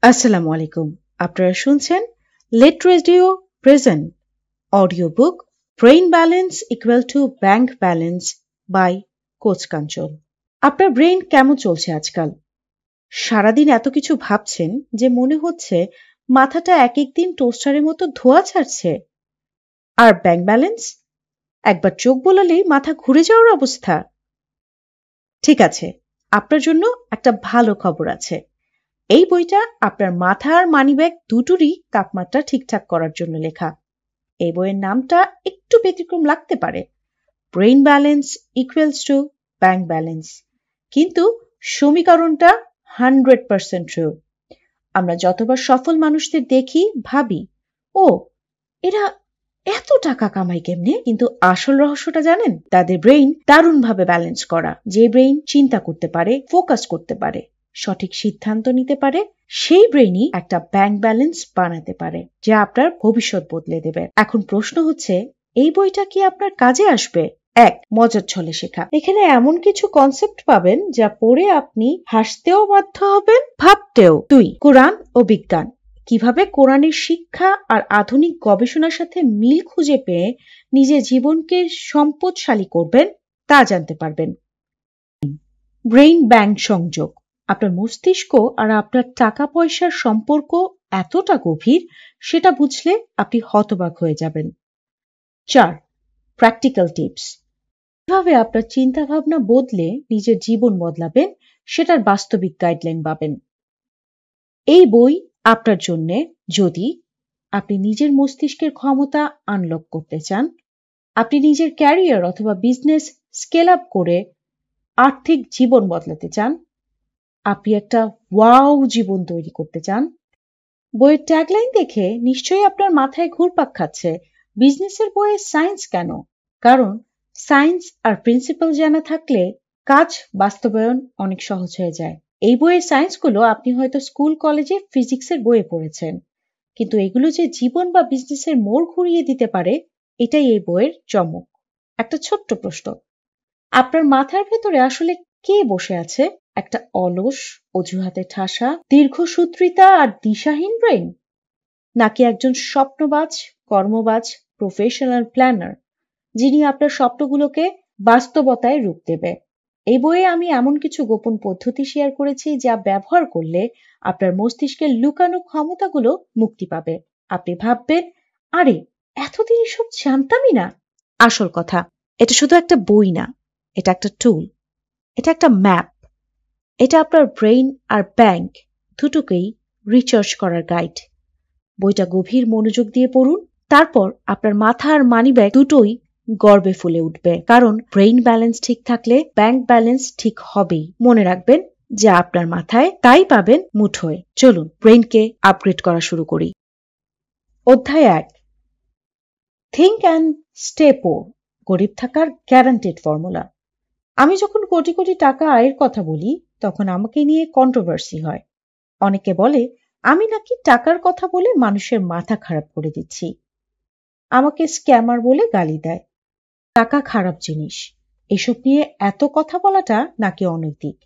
আসসালামু আলাইকুম। আপনারা শুনছেন let radio present audio book brain balance equal to bank balance by coach Kanchan. আপনার ব্রেইন কেমন চলছে আজকাল? সারাদিন এত কিছু ভাবছেন যে মনে হচ্ছে মাথাটা এক একদিন টোস্টারের মতো ধোঁয়া ছাড়ছে। আর ব্যাংক ব্যালেন্স একবার চোখ বোলালেই মাথা ঘুরে যাওয়ার অবস্থা। ঠিক আছে, আপনার জন্য একটা ভালো খবর আছে। এই বইটা আপনার মাথা আর মানিব্যাগ দুটোরই তাপমাত্রা ঠিকঠাক করার জন্য লেখা। এই বইয়ের নামটা একটু ব্যতিক্রম লাগতে পারে, brain balance equals to bank balance, কিন্তু সমীকরণটা 100% ট্রু। আমরা যতবার সফল মানুষদের দেখি ভাবি, ও এরা এত টাকা কামায় কেমনে, কিন্তু আসল রহস্যটা জানেন? তাদের ব্রেইন দারুণভাবে ব্যালেন্স করা। যে ব্রেইন চিন্তা করতে পারে, ফোকাস করতে পারে, সঠিক সিদ্ধান্ত নিতে পারে, সেই ব্রেইনই একটা ব্যাংক ব্যালেন্স বানাতে পারে, যা আপনার ভবিষ্যৎ বদলে দেবে। এখন প্রশ্ন হচ্ছে, এই বইটা কি আপনার কাজে আসবে? এক, মজার ছলে শেখা। এখানে এমন কিছু কনসেপ্ট পাবেন যা পড়ে আপনি হাসতেও বাধ্য হবেন, ভাবতেও। দুই, কোরআন ও বিজ্ঞান। কিভাবে কোরআনের শিক্ষা আর আধুনিক গবেষণার সাথে মিল খুঁজে পেয়ে নিজের জীবনকে সম্পদশালী করবেন তা জানতে পারবেন। ব্রেইন ব্যাংক সংযোগ। আপনার মস্তিষ্ক আর আপনার টাকা পয়সার সম্পর্ক এতটা গভীর, সেটা বুঝলে আপনি হতবাক হয়ে যাবেন। 4, প্র্যাকটিক্যাল টিপস। কিভাবে আপনার চিন্তা ভাবনা বদলে নিজের জীবন বদলাবেন সেটার বাস্তবিক গাইডলাইন পাবেন। এই বই আপনার জন্য যদি আপনি নিজের মস্তিষ্কের ক্ষমতা আনলক করতে চান, আপনি নিজের ক্যারিয়ার অথবা বিজনেস স্কেল আপ করে আর্থিক জীবন বদলাতে চান, আপনি একটা ওয়াও জীবন তৈরি করতে চান। বইয়ের ট্যাগলাইন দেখে নিশ্চয়ই আপনার মাথায় ঘুরপাক খাচ্ছে, বিজনেসের বইয়ে সায়েন্স কেন? কারণ সায়েন্স আর প্রিন্সিপাল জানা থাকলে কাজ বাস্তবায়ন অনেক সহজ হয়ে যায়। এই বইয়ের সায়েন্সগুলো আপনি হয়তো স্কুল কলেজে ফিজিক্সের বইয়ে পড়েছেন, কিন্তু এগুলো যে জীবন বা বিজনেসের মোড় ঘুরিয়ে দিতে পারে, এটাই এই বইয়ের চমক। একটা ছোট্ট প্রশ্ন, আপনার মাথার ভেতরে আসলে কে বসে আছে? একটা অলস, অজুহাতে ঠাসা, দীর্ঘসূত্রিতা আর দিশাহীন ব্রেইন, নাকি একজন স্বপ্নবাজ, কর্মবাজ, প্রফেশনাল প্ল্যানার, যিনি আপনার স্বপ্নগুলোকে বাস্তবতায় রূপ দেবে? এই বইয়ে আমি এমন কিছু গোপন পদ্ধতি শেয়ার করেছি যা ব্যবহার করলে আপনার মস্তিষ্কের লুকানো ক্ষমতাগুলো মুক্তি পাবে। আপনি ভাববেন, আরে এতদিন এসব জানতামই না। আসল কথা, এটা শুধু একটা বই না, এটা একটা টুল, এটা একটা ম্যাপ, এটা আপনার ব্রেইন আর ব্যাংক দুটোকেই রিচার্জ করার গাইড। বইটা গভীর মনোযোগ দিয়ে পড়ুন, তারপর আপনার মাথা আর মানিব্যাগ দুটোই গর্বে ফুলে উঠবে, কারণ ব্রেইন ব্যালেন্স ঠিক থাকলে ব্যাংক ব্যালেন্স ঠিক হবেই। মনে রাখবেন, যা আপনার মাথায় তাই পাবেন মুঠোয়। চলুন ব্রেইনকে আপগ্রেড করা শুরু করি। অধ্যায় 1, থিঙ্ক অ্যান্ড স্টে পোর, গরিব থাকার গ্যারান্টেড ফর্মুলা। আমি যখন কোটি কোটি টাকা আয়ের কথা বলি, তখন আমাকে নিয়ে কন্ট্রোভার্সি হয়। অনেকে বলে আমি নাকি টাকার কথা বলে মানুষের মাথা খারাপ করে দিচ্ছি। আমাকে স্ক্যামার বলে গালি দেয়। টাকা খারাপ জিনিস, এসব নিয়ে এত কথা বলাটা নাকি অনৈতিক।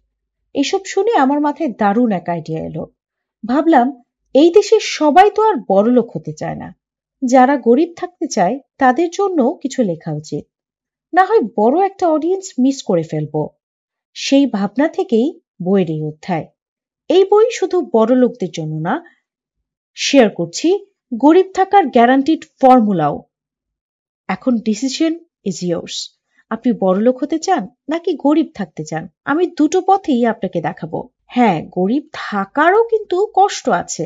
এসব শুনে আমার মাথায় দারুণ এক আইডিয়া এলো। ভাবলাম, এই দেশের সবাই তো আর বড়লোক হতে চায় না, যারা গরিব থাকতে চায় তাদের জন্য কিছু লেখা উচিত। না হয় বড় একটা অডিয়েন্স মিস করে ফেলবো। সেই ভাবনা থেকেই বইয়ের এই অধ্যায়। এই বই শুধু বড় লোকদের জন্য না, শেয়ার করছি গরিব থাকার গ্যারান্টিড ফর্মুলাও। এখন ডিসিশন ইজ ইয়ার্স। আপনি বড়লোক হতে চান নাকি গরিব থাকতে চান? আমি দুটো পথেই আপনাকে দেখাবো। হ্যাঁ, গরিব থাকারও কিন্তু কষ্ট আছে,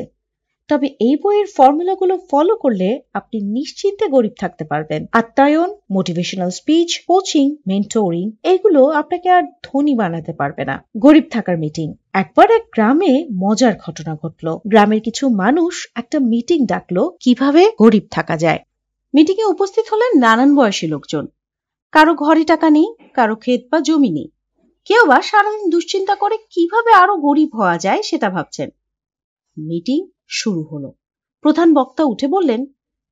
তবে এই বইয়ের ফর্মুলাগুলো ফলো করলে আপনি নিশ্চিন্তে গরিব থাকতে পারবেন। আত্মায়ন, মোটিভেশনাল স্পিচ, কোচিং, মেন্টরিং, এগুলো আপনাকে আর ধনী বানাতে পারবে না। গরিব থাকার মিটিং। একবার এক গ্রামে মজার ঘটনা ঘটলো। গ্রামের কিছু মানুষ একটা মিটিং ডাকলো কিভাবে গরিব থাকা যায়। মিটিং এ উপস্থিত হলেন নানান বয়সী লোকজন। কারো ঘরে টাকা নেই, কারো ক্ষেত বা জমি নেই, কেউ বা সারাদিন দুশ্চিন্তা করে কিভাবে আরো গরিব হওয়া যায় সেটা ভাবছেন। মিটিং শুরু হলো। প্রধান বক্তা উঠে বললেন,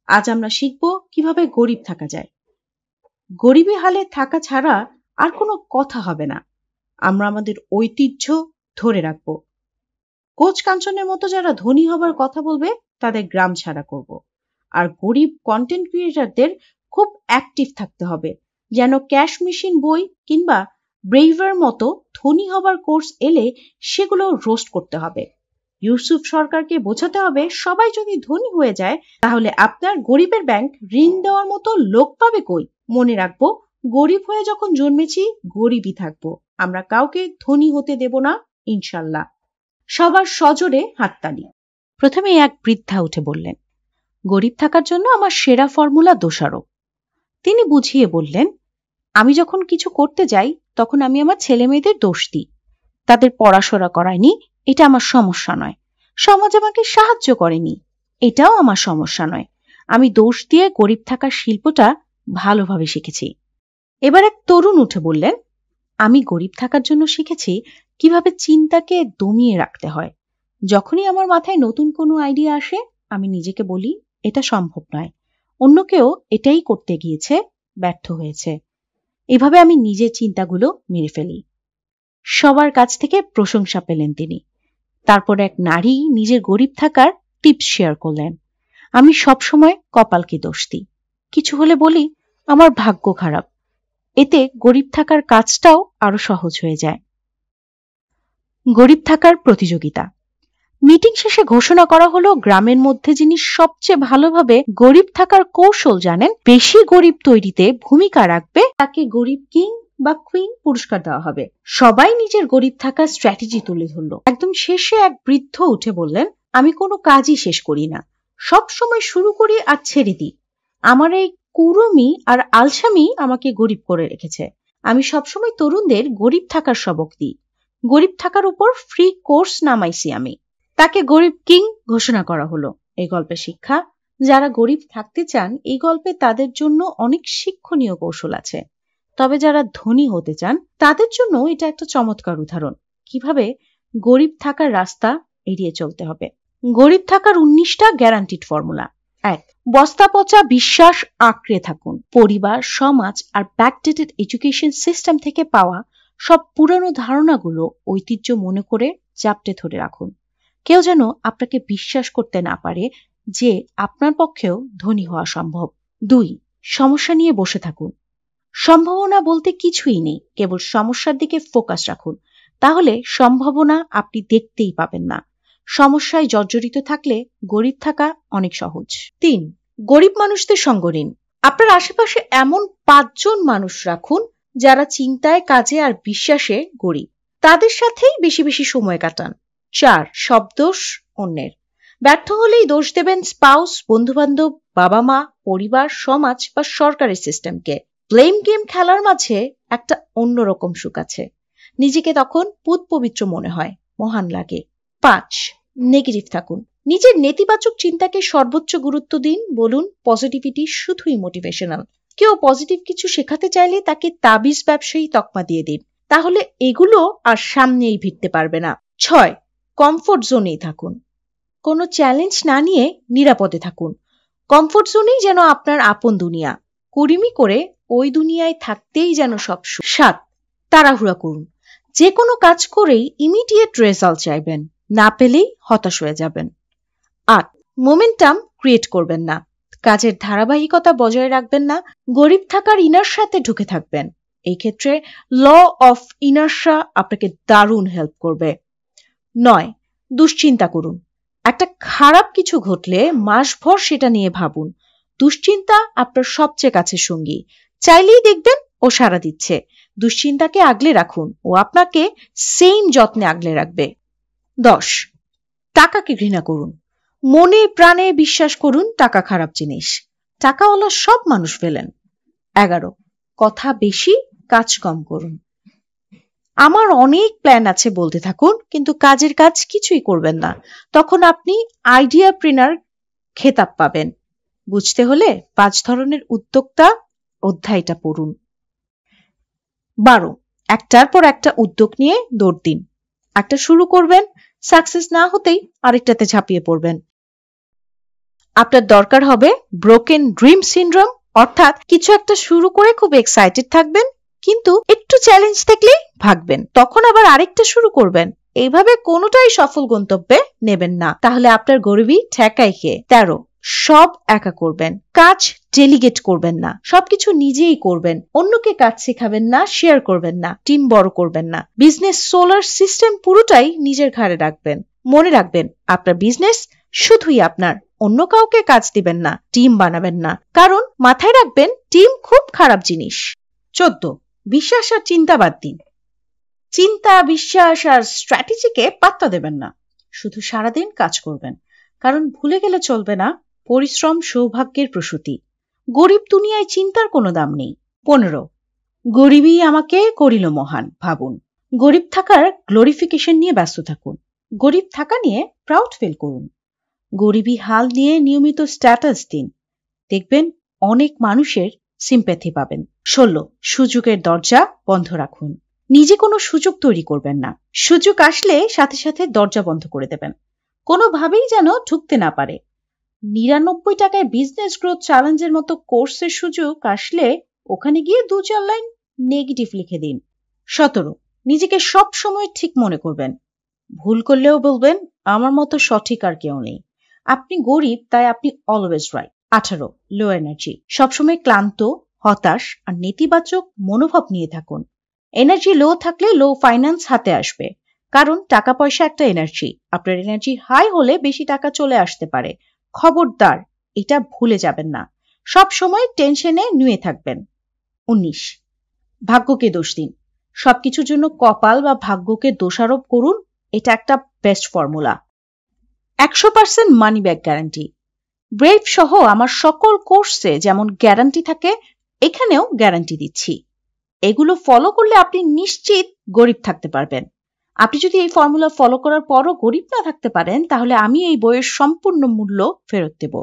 আজ আমরা শিখব কিভাবে গরিব থাকা যায়। গরিবী হালে থাকা ছাড়া আর কোনো কথা হবে না। আমরা আমাদের ঐতিহ্য ধরে রাখবো। কোচ কাঞ্চনের মতো যারা ধনী হবার কথা বলবে তাদের গ্রাম ছাড়া করব। আর গরিব কন্টেন্ট ক্রিয়েটরদের খুব অ্যাক্টিভ থাকতে হবে, যেন ক্যাশ মেশিন বই কিংবা ব্রেইভার মতো ধনী হবার কোর্স এলে সেগুলো রোস্ট করতে হবে। ইউসুফ সরকারকে বোঝাতে হবে সবাই যদি ধনী হয়ে যায় তাহলে আপনার গরিবের ব্যাংক ঋণ দেওয়ার মতো লোক পাবে কই। মনে রাখবো, গরিব হয়ে যখন জন্মেছি গরিবই থাকবো, আমরা কাউকে ধনী হতে দেব না ইনশাল্লাহ। সবার সজোরে হাততালি। প্রথমে এক বৃদ্ধা উঠে বললেন, গরিব থাকার জন্য আমার সেরা ফর্মুলা দোষারোপ। তিনি বুঝিয়ে বললেন, আমি যখন কিছু করতে যাই তখন আমি আমার ছেলে মেয়েদের দোষ দিই। তাদের পড়াশোনা করায়নি, এটা আমার সমস্যা নয়। সমাজ আমাকে সাহায্য করেনি, এটাও আমার সমস্যা নয়। আমি দোষ দিয়ে গরিব থাকার শিল্পটা ভালোভাবে শিখেছি। এবার এক তরুণ উঠে বললেন, আমি গরিব থাকার জন্য শিখেছি কিভাবে চিন্তাকে দমিয়ে রাখতে হয়। যখনই আমার মাথায় নতুন কোনো আইডিয়া আসে আমি নিজেকে বলি এটা সম্ভব নয়, অন্য কেউ এটাই করতে গিয়েছে, ব্যর্থ হয়েছে। এভাবে আমি নিজের চিন্তাগুলো মেরে ফেলি। সবার কাছ থেকে প্রশংসা পেলেন তিনি। তারপর এক নারী নিজের গরিব থাকার টিপস শেয়ার করলেন। আমি সবসময় কপালকে দোষ দিই, কিছু হলে বলি আমার ভাগ্য খারাপ। এতে গরিব থাকার কাজটাও আরো সহজ হয়ে যায়। গরিব থাকার প্রতিযোগিতা। মিটিং শেষে ঘোষণা করা হলো গ্রামের মধ্যে যিনি সবচেয়ে ভালোভাবে গরিব থাকার কৌশল জানেন, বেশি গরিব তৈরিতে ভূমিকা রাখবে, তাকে গরিব কিং বা কুইন পুরস্কার দেওয়া হবে। সবাই নিজের গরিব থাকার স্ট্র্যাটেজি তুলে ধরল। একদম শেষে এক বৃদ্ধ উঠে বললেন, আমি কোনো কাজই শেষ করি না, সব সময় শুরু করি আর ছেড়ে দিই। আমার এই কুড়মি আর আলসামি আমাকে গরিব করে রেখেছে। আমি সবসময় তরুণদের গরিব থাকার সবক দিই। গরিব থাকার উপর ফ্রি কোর্স নামাইছি আমি। তাকে গরিব কিং ঘোষণা করা হলো। এই গল্পের শিক্ষা, যারা গরিব থাকতে চান এই গল্পে তাদের জন্য অনেক শিক্ষণীয় কৌশল আছে। তবে যারা ধনী হতে চান তাদের জন্য এটা একটা চমৎকার উদাহরণ কিভাবে গরিব থাকার রাস্তা এড়িয়ে চলতে হবে। গরিব থাকার 19টা গ্যারান্টিড ফর্মুলা। 1. বস্তা পচা বিশ্বাস আঁকড়ে থাকুন। পরিবার, সমাজ আর ব্যাকডেটেড এডুকেশন সিস্টেম থেকে পাওয়া সব পুরানো ধারণাগুলো ঐতিহ্য মনে করে জাপটে ধরে রাখুন। কেউ যেন আপনাকে বিশ্বাস করতে না পারে যে আপনার পক্ষেও ধনী হওয়া সম্ভব। 2. সমস্যা নিয়ে বসে থাকুন। সম্ভাবনা বলতে কিছুই নেই, কেবল সমস্যার দিকে ফোকাস রাখুন, তাহলে সম্ভাবনা আপনি দেখতেই পাবেন না। সমস্যায় জর্জরিত থাকলে গরিব থাকা অনেক সহজ। 3. গরিব মানুষদের সঙ্গ নিন। আপনার আশেপাশে এমন 5 জন মানুষ রাখুন যারা চিন্তায়, কাজে আর বিশ্বাসে গরিব। তাদের সাথেই বেশি বেশি সময় কাটান। 4. সব দোষ অন্যের। ব্যর্থ হলেই দোষ দেবেন স্পাউস, বন্ধুবান্ধব, বাবা মা, পরিবার, সমাজ বা সরকারি সিস্টেমকে। ব্লেম গেম খেলার মাঝে একটা অন্যরকম সুখ আছে। নিজেকে তখন পুত পবিত্র মনে হয়, মহান লাগে। 5. নেগেটিভ থাকুন। নিজের নেতিবাচক চিন্তাকে সর্বোচ্চ গুরুত্ব দিন। বলুন পজিটিভিটি শুধুই মোটিভেশনাল। কেউ পজিটিভ কিছু শেখাতে চাইলে তাকে তাবিজ ব্যবসায়ী তকমা দিয়ে দিন, তাহলে এগুলো আর সামনেই ভিড়তে পারবে না। 6. কমফোর্ট জোনেই থাকুন। কোনো চ্যালেঞ্জ না নিয়ে নিরাপদে থাকুন। কমফোর্ট জোনেই যেন আপনার আপন দুনিয়া। কুড়িমি করে ওই দুনিয়ায় থাকতেই যেন সব সুখ। 7. তাড়াহুড়া করুন। যে কোনো কাজ করেই ইমিডিয়েট রেজাল্ট চাইবেন, না পেলেই হতাশ হয়ে যাবেন। 8. মোমেন্টাম ক্রিয়েট করবেন না। কাজের ধারাবাহিকতা বজায় রাখবেন না। গরিব থাকার ইনার্সাতে ঢুকে থাকবেন। এই ক্ষেত্রে ল অফ ইনার্সা আপনাকে দারুণ হেল্প করবে। 9. দুশ্চিন্তা করুন। একটা খারাপ কিছু ঘটলে মাসভর সেটা নিয়ে ভাবুন। দুশ্চিন্তা আপনার সবচেয়ে কাছের সঙ্গী। চাইলেই দেখবেন ও সাড়া দিচ্ছে। দুশ্চিন্তাকে আগলে রাখুন, ও আপনাকে সেম যত্নে আগলে রাখবে। 10. টাকাকে ঘৃণা করুন। মনে প্রাণে বিশ্বাস করুন টাকা খারাপ জিনিস। টাকাওয়ালা সব মানুষ ফেলেন। 11. কথা বেশি, কাজ কম করুন। আমার অনেক প্ল্যান আছে বলতে থাকুন, কিন্তু কাজের কাজ কিছুই করবেন না। তখন আপনি আইডিয়া প্রিনার খেতাব পাবেন। বুঝতে হলে 5 ধরনের উদ্যোক্তা অধ্যায়টা পড়ুন। 12. একটার পর একটা উদ্যোগ নিয়ে দৌড় দিন। একটা শুরু করবেন, সাকসেস না হতেই আরেকটাতে ঝাঁপিয়ে পড়বেন। আপনার দরকার হবে ব্রোকেন ড্রিম সিনড্রোম, অর্থাৎ কিছু একটা শুরু করে খুব এক্সাইটেড থাকবেন, কিন্তু একটু চ্যালেঞ্জ দেখলেই ভাগবেন, তখন আবার আরেকটা শুরু করবেন। এইভাবে কোনোটাই সফল গন্তব্যে নেবেন না, তাহলে আপনার গরিবই ঠেকায় কে। 13, সব একা করবেন, কাজ ডেলিগেট করবেন না, সবকিছু নিজেই করবেন। অন্যকে কাজ শেখাবেন না, শেয়ার করবেন না, টিম বড় করবেন না। বিজনেস সোলার সিস্টেম পুরোটাই নিজের ঘাড়ে রাখবেন। মনে রাখবেন, আপনার বিজনেস শুধুই আপনার, অন্য কাউকে কাজ দিবেন না, টিম বানাবেন না, কারণ মাথায় রাখবেন টিম খুব খারাপ জিনিস। 14, বিশ্বাস আর চিন্তা বাদ দিন। চিন্তা, বিশ্বাস আর স্ট্র্যাটেজিকে পাত্তা দেবেন না, শুধু সারাদিন কাজ করবেন, কারণ ভুলে গেলে চলবে না পরিশ্রম সৌভাগ্যের প্রসূতি। গরিব দুনিয়ায় চিন্তার কোনো দাম নেই। 15, গরিবই আমাকে করিল মহান ভাবুন। গরিব থাকার গ্লোরিফিকেশন নিয়ে ব্যস্ত থাকুন, গরিব থাকা নিয়ে প্রাউড ফিল করুন। গরিবী হাল নিয়ে নিয়মিত স্ট্যাটাস দিন, দেখবেন অনেক মানুষের সিম্প্যাথি পাবেন। 16, সুযোগের দরজা বন্ধ রাখুন। নিজে কোনো সুযোগ তৈরি করবেন না, সুযোগ আসলে সাথে সাথে দরজা বন্ধ করে দেবেন, কোনোভাবেই যেন ঢুকতে না পারে। 99 টাকায় বিজনেস গ্রোথ চ্যালেঞ্জের মতো কোর্সের সুযোগ আসলে ওখানে গিয়ে 2-4 লাইন নেগেটিভ লিখে দিন। 17, নিজেকে সব সময় ঠিক মনে করবেন, ভুল করলেও বলবেন আমার মতো সঠিক আর কেউ নেই। আপনি গরিব তাই আপনি অলওয়েজ রাইট। 18, low energy. সবসময় ক্লান্ত, হতাশ আর নেতিবাচক মনোভাব নিয়ে থাকুন। এনার্জি লো থাকলে লো ফাইন্যান্স হাতে আসবে, কারণ টাকা পয়সা একটা এনার্জি। আপনার এনার্জি হাই হলে বেশি টাকা চলে আসতে পারে। খবরদার, এটা ভুলে যাবেন না, সব সময় টেনশনে নুয়ে থাকবেন। 19, ভাগ্যকে দোষ দিন। সবকিছুর জন্য কপাল বা ভাগ্যকে দোষারোপ করুন, এটা একটা best formula. 100% money back guarantee. Brave সহ আমার সকল কোর্সে যেমন গ্যারান্টি থাকে, এখানেও গ্যারান্টি দিচ্ছি। এগুলো ফলো করলে আপনি নিশ্চিত গরিব থাকতে পারবেন। আপনি যদি এই ফর্মুলা ফলো করার পরও গরিব না থাকতে পারেন, তাহলে আমি এই বইয়ের সম্পূর্ণ মূল্য ফেরত দেব।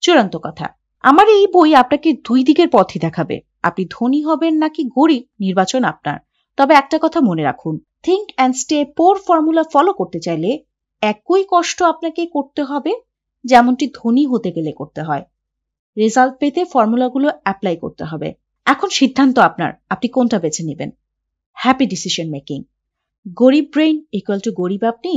চূড়ান্ত কথা, আমার এই বই আপনাকে দুই দিকের পথই দেখাবে। আপনি ধনী হবেন নাকি গরিব, নির্বাচন আপনার। তবে একটা কথা মনে রাখুন, think and stay poor formula follow করতে চাইলে একই কষ্ট আপনাকে করতে হবে যেমনটি ধনী হতে গেলে করতে হয়। রেজাল্ট পেতে ফর্মুলাগুলো অ্যাপ্লাই করতে হবে। এখন সিদ্ধান্ত আপনার, আপনি কোনটা বেছে নেবেন। Happy decision making. গরিব ব্রেইন ইকুয়াল টু গরিব আপনি,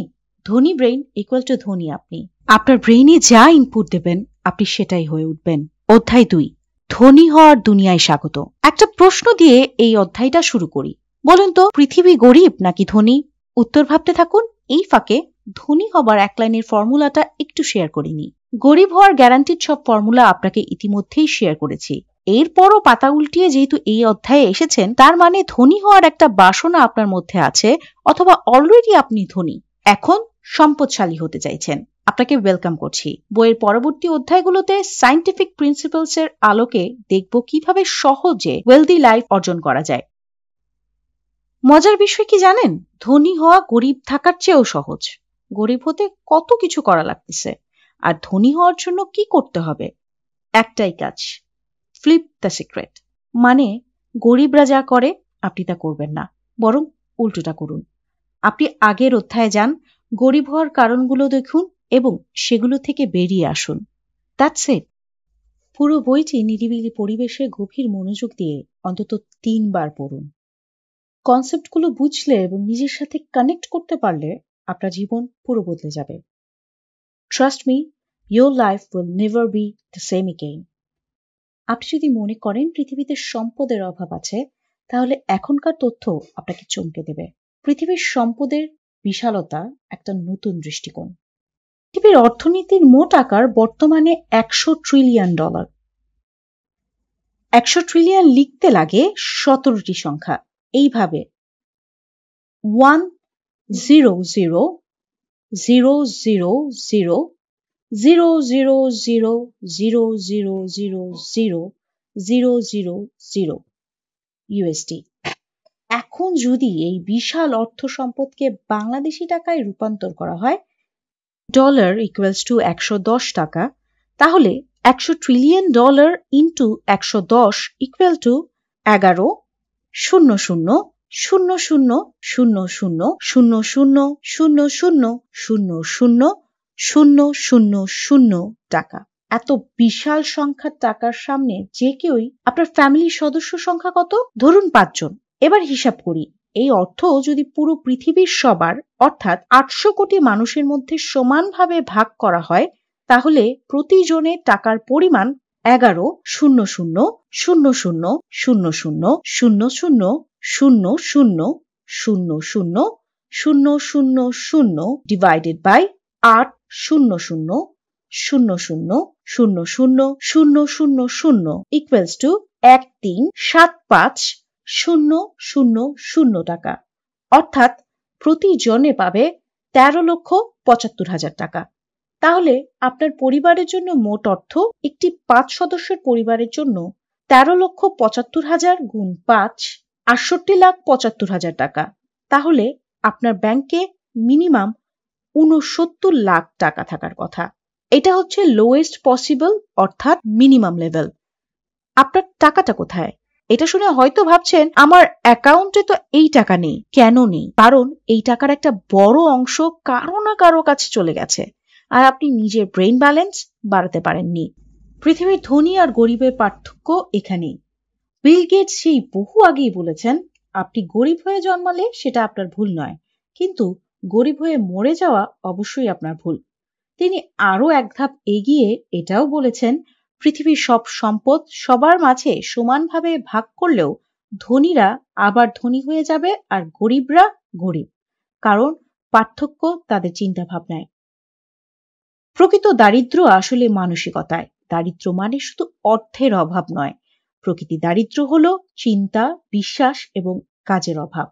ধনী ব্রেইন ইকুয়াল টু ধনী আপনি। আপনার ব্রেইনে যা ইনপুট দেবেন আপনি সেটাই হয়ে উঠবেন। অধ্যায় 2, ধনী হওয়ার দুনিয়ায় স্বাগত। একটা প্রশ্ন দিয়ে এই অধ্যায়টা শুরু করি। বলুন তো, পৃথিবী গরিব নাকি ধনী? উত্তর ভাবতে থাকুন, এই ফাঁকে ধনী হবার এক লাইনের ফর্মুলাটা একটু শেয়ার করিনি। গরিব হওয়ার গ্যারান্টিড সব ফর্মুলা আপনাকে ইতিমধ্যেই শেয়ার করেছি। এরপরও পাতা উল্টিয়ে যেহেতু এই অধ্যায়ে এসেছেন, তার মানে ধনী হওয়ার একটা বাসনা আপনার মধ্যে আছে, অথবা অলরেডি আপনি ধনী, এখন সম্পদশালী হতে চাইছেন। আপনাকে ওয়েলকাম করছি। বইয়ের পরবর্তী অধ্যায়গুলোতে সায়েন্টিফিক প্রিন্সিপালস এর আলোকে দেখব কিভাবে সহজে ওয়েলদি লাইফ অর্জন করা যায়। মজার বিষয় কি জানেন, ধনী হওয়া গরিব থাকার চেয়েও সহজ। গরিব হতে কত কিছু করা লাগতেছে, আর ধনী হওয়ার জন্য কি করতে হবে? একটাই কাজ, ফ্লিপ দ্য সিক্রেট। মানে গরিবরা যা করে আপনি তা করবেন না, বরং উল্টোটা করুন। আপনি আগের অধ্যায়ে যান, গরিব হওয়ার কারণগুলো দেখুন এবং সেগুলো থেকে বেরিয়ে আসুন। That's it. পুরো বইটি নিরিবিলি পরিবেশে গভীর মনোযোগ দিয়ে অন্তত 3 বার পড়ুন। কনসেপ্টগুলো বুঝলে এবং নিজের সাথে কানেক্ট করতে পারলে আপনার জীবন পুরো বদলে যাবে। Trust me, your life will never be the same again. আপনি যদি মনে করেন পৃথিবীতে সম্পদের অভাব আছে, তাহলে এখনকার তথ্য আপনাকে চমকে দেবে। পৃথিবীর সম্পদের বিশালতা একটা নতুন দৃষ্টিকোণ। পৃথিবীর অর্থনীতির মোট আকার বর্তমানে $100 ট্রিলিয়ন। 100 ট্রিলিয়ন লিখতে লাগে 17টি সংখ্যা, এইভাবে 1 0 0 0 0 0 0 0 0 0 0 0 0 0 0 0 ইউএসডি। এখন যদি এই বিশাল অর্থ সম্পদকে বাংলাদেশি টাকায় রূপান্তর করা হয়, ডলার ইকুয়ালস টু 110 টাকা, তাহলে 100 trillion dollar into 110 equal to 11 0 0 0 0 0 0 0 0 0 0 0 0 0 টাকা। এত বিশাল সংখ্যার টাকার সামনে যে কেউই, আপনার ফ্যামিলির সদস্য সংখ্যা কত? ধরুন 5 জন, এবার হিসাব করি, এই অর্থ যদি পুরো পৃথিবীর সবার অর্থাৎ 800 কোটি মানুষের মধ্যে সমানভাবে ভাগ করা হয়, তাহলে প্রতিজনে টাকার পরিমাণ 11,00,00,00,00,00,00,00,00,00 divided by 8,00,00,00,00,00,00 equals to 1375,000 টাকা। অর্থাৎ প্রতিজনে পাবে 13,75,000 টাকা। তাহলে আপনার পরিবারের জন্য মোট অর্থ একটি 5 সদস্যের পরিবারের জন্য 13,75,000 গুণ 5 68,75,000 টাকা। তাহলে আপনার ব্যাংকে মিনিমাম 69 লাখ টাকা থাকার কথা। এটা হচ্ছে লোয়েস্ট পসিবল অর্থাৎ মিনিমাম লেভেল। আপনার টাকাটা কোথায়? এটা শুনে হয়তো ভাবছেন আমার অ্যাকাউন্টে তো এই টাকা নেই। কেন নেই? কারণ এই টাকার একটা বড় অংশ কারো না কারো কাছে চলে গেছে, আর আপনি নিজের ব্রেইন ব্যালেন্স বাড়াতে পারেননি। পৃথিবীর ধনী আর গরিবের পার্থক্য এখানেই। বিল গেটস সেই বহু আগেই বলেছেন, আপনি গরিব হয়ে জন্মালে সেটা আপনার ভুল নয়, কিন্তু গরিব হয়ে মরে যাওয়া অবশ্যই আপনার ভুল। তিনি আরো এক ধাপ এগিয়ে এটাও বলেছেন, পৃথিবীর সব সম্পদ সবার মাঝে সমানভাবে ভাগ করলেও ধনীরা আবার ধনী হয়ে যাবে আর গরিবরা গরিব, কারণ পার্থক্য তাদের চিন্তা ভাবনায়। প্রকৃত দারিদ্র্য আসলে মানসিকতায়। দারিদ্র্য মানে শুধু অর্থের অভাব নয়, প্রকৃতি দারিদ্র্য হলো চিন্তা, বিশ্বাস এবং কাজের অভাব।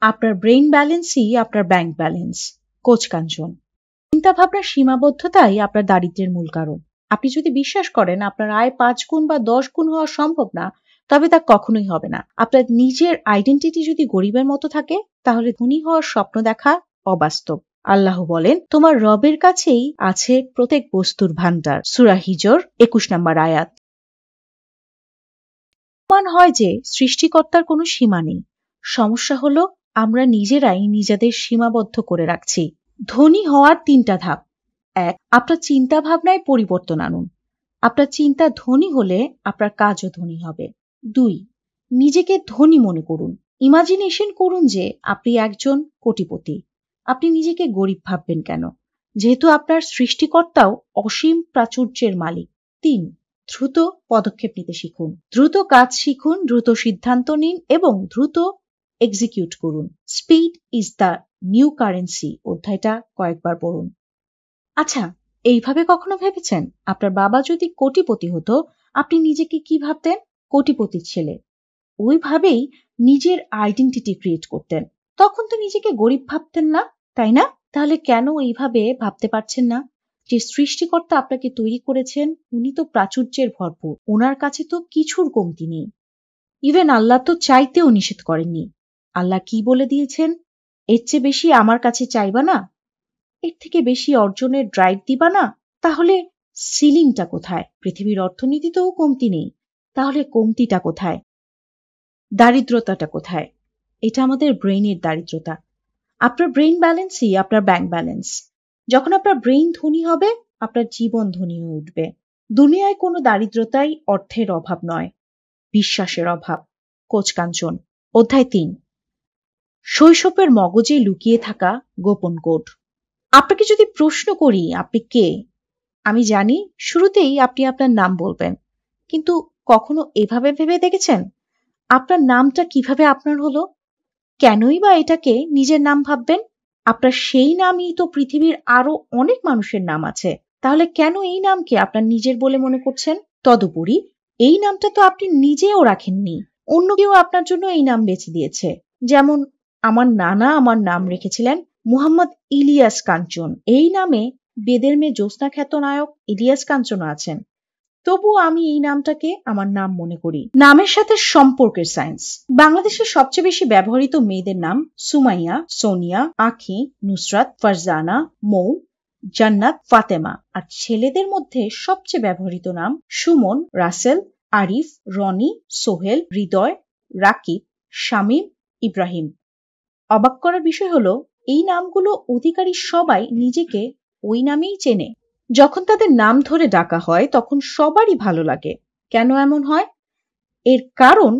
আপনার ব্রেইন ব্যালেন্সই আপনার ব্যাংক ব্যালেন্স। কোচ কাঞ্চন। চিন্তা ভাবনার সীমাবদ্ধতাই আপনার দারিদ্র্যের মূল কারণ। আপনি যদি বিশ্বাস করেন আপনার আয় 5 গুণ বা 10 গুণ হওয়া সম্ভব না, তবে তা কখনোই হবে না। আপনার নিজের আইডেন্টিটি যদি গরিবের মতো থাকে, তাহলে ধনী হওয়ার স্বপ্ন দেখা অবাস্তব। আল্লাহ বলেন, তোমার রবের কাছেই আছে প্রত্যেক বস্তুর ভান্ডার। সূরা হিজর 21 নম্বর আয়াত। প্রমাণ হয় যে সৃষ্টিকর্তার কোনো সীমা নেই। সমস্যা হলো আমরা নিজেরাই নিজেদের সীমাবদ্ধ করে রাখছি। ধনী হওয়ার 3টা ধাপ। 1. আপনার চিন্তা ভাবনায় পরিবর্তন আনুন। আপনার চিন্তা ধনী হলে আপনার কাজও ধনী হবে। 2. নিজেকে ধনী মনে করুন। ইমাজিনেশন করুন যে আপনি একজন কোটিপতি। আপনি নিজেকে গরিব ভাববেন কেন, যেহেতু আপনার সৃষ্টিকর্তাও অসীম প্রাচুর্যের মালিক। 3. দ্রুত পদক্ষেপ নিতে শিখুন। দ্রুত কাজ শিখুন, দ্রুত সিদ্ধান্ত নিন এবং দ্রুত এক্সিকিউট করুন। Speed is the new currency অধ্যায়টা কয়েকবার পড়ুন। আচ্ছা, এইভাবে কখনো ভেবেছেন আপনার বাবা যদি কোটিপতি হতো, আপনি নিজেকে কি ভাবতেন? কোটিপতির ছেলে। ওইভাবেই নিজের আইডেন্টিটি ক্রিয়েট করতেন। তখন তো নিজেকে গরিব ভাবতেন না, তাই না? তাহলে কেন এইভাবে ভাবতে পারছেন না? যে সৃষ্টিকর্তা আপনাকে তৈরি করেছেন, উনি তো প্রাচুর্যের ভরপুর, ওনার কাছে তো কিছুর কমতি নেই। ইভেন আল্লাহ তো চাইতেও নিষেধ করেননি। আল্লাহ কি বলে দিয়েছেন? এর চেয়ে বেশি আমার কাছে চাইবা না, এর থেকে বেশি অর্জনের ড্রাইভ দিবা না। তাহলে সিলিংটা কোথায়? পৃথিবীর অর্থনীতিতেও কমতি নেই, তাহলে কমতিটা কোথায়? দারিদ্রতাটা কোথায়? এটা আমাদের ব্রেইনের দারিদ্রতা। আপনার ব্রেইন ব্যালেন্সই আপনার ব্যাংক ব্যালেন্স। যখন আপনার ব্রেইন ধনী হবে, আপনার জীবন ধনী হয়ে উঠবে। দুনিয়ায় কোনো দারিদ্রতাই অর্থের অভাব নয়, বিশ্বাসের অভাব। কোচ কাঞ্চন। অধ্যায় 3। শৈশবের মগজে লুকিয়ে থাকা গোপন কোড। আপনাকে যদি প্রশ্ন করি আপনি কে, আমি জানি শুরুতেই আপনি আপনার নাম বলবেন, কিন্তু কখনো এভাবে ভেবে দেখেছেন আপনার নামটা কিভাবে আপনার হলো? কেনই বা এটাকে নিজের নাম ভাববেন? আপনার সেই নামই তো পৃথিবীর আরো অনেক মানুষের নাম আছে, তাহলে কেন এই নামকে আপনার নিজের বলে মনে করছেন? তদুপরি এই নামটা তো আপনি নিজেও রাখেননি, অন্য কেউ আপনার জন্য এই নাম বেছে দিয়েছে। যেমন আমার নানা আমার নাম রেখেছিলেন মুহাম্মদ ইলিয়াস কাঞ্চন। এই নামে বেদের মেয়ে জ্যোৎস্না খ্যাত নায়ক ইলিয়াস কাঞ্চনও আছেন। তবুও আমি এই নামটাকে আমার নাম মনে করি। নামের সাথে সম্পর্কের সায়েন্স। বাংলাদেশের সবচেয়ে বেশি ব্যবহৃত মেয়েদের নাম সুমাইয়া, সোনিয়া, আখি, নুসরাত, ফারজানা, মৌ, জান্নাত, ফাতেমা। আর ছেলেদের মধ্যে সবচেয়ে ব্যবহৃত নাম সুমন, রাসেল, আরিফ, রনি, সোহেল, হৃদয়, রাকিব, শামীম, ইব্রাহিম। অবাক করার বিষয় হলো এই নামগুলো অধিকারী সবাই নিজেকে ওই নামেই চেনে। যখন তাদের নাম ধরে ডাকা হয় তখন সবারই ভালো লাগে। কেন এমন হয়? এর কারণ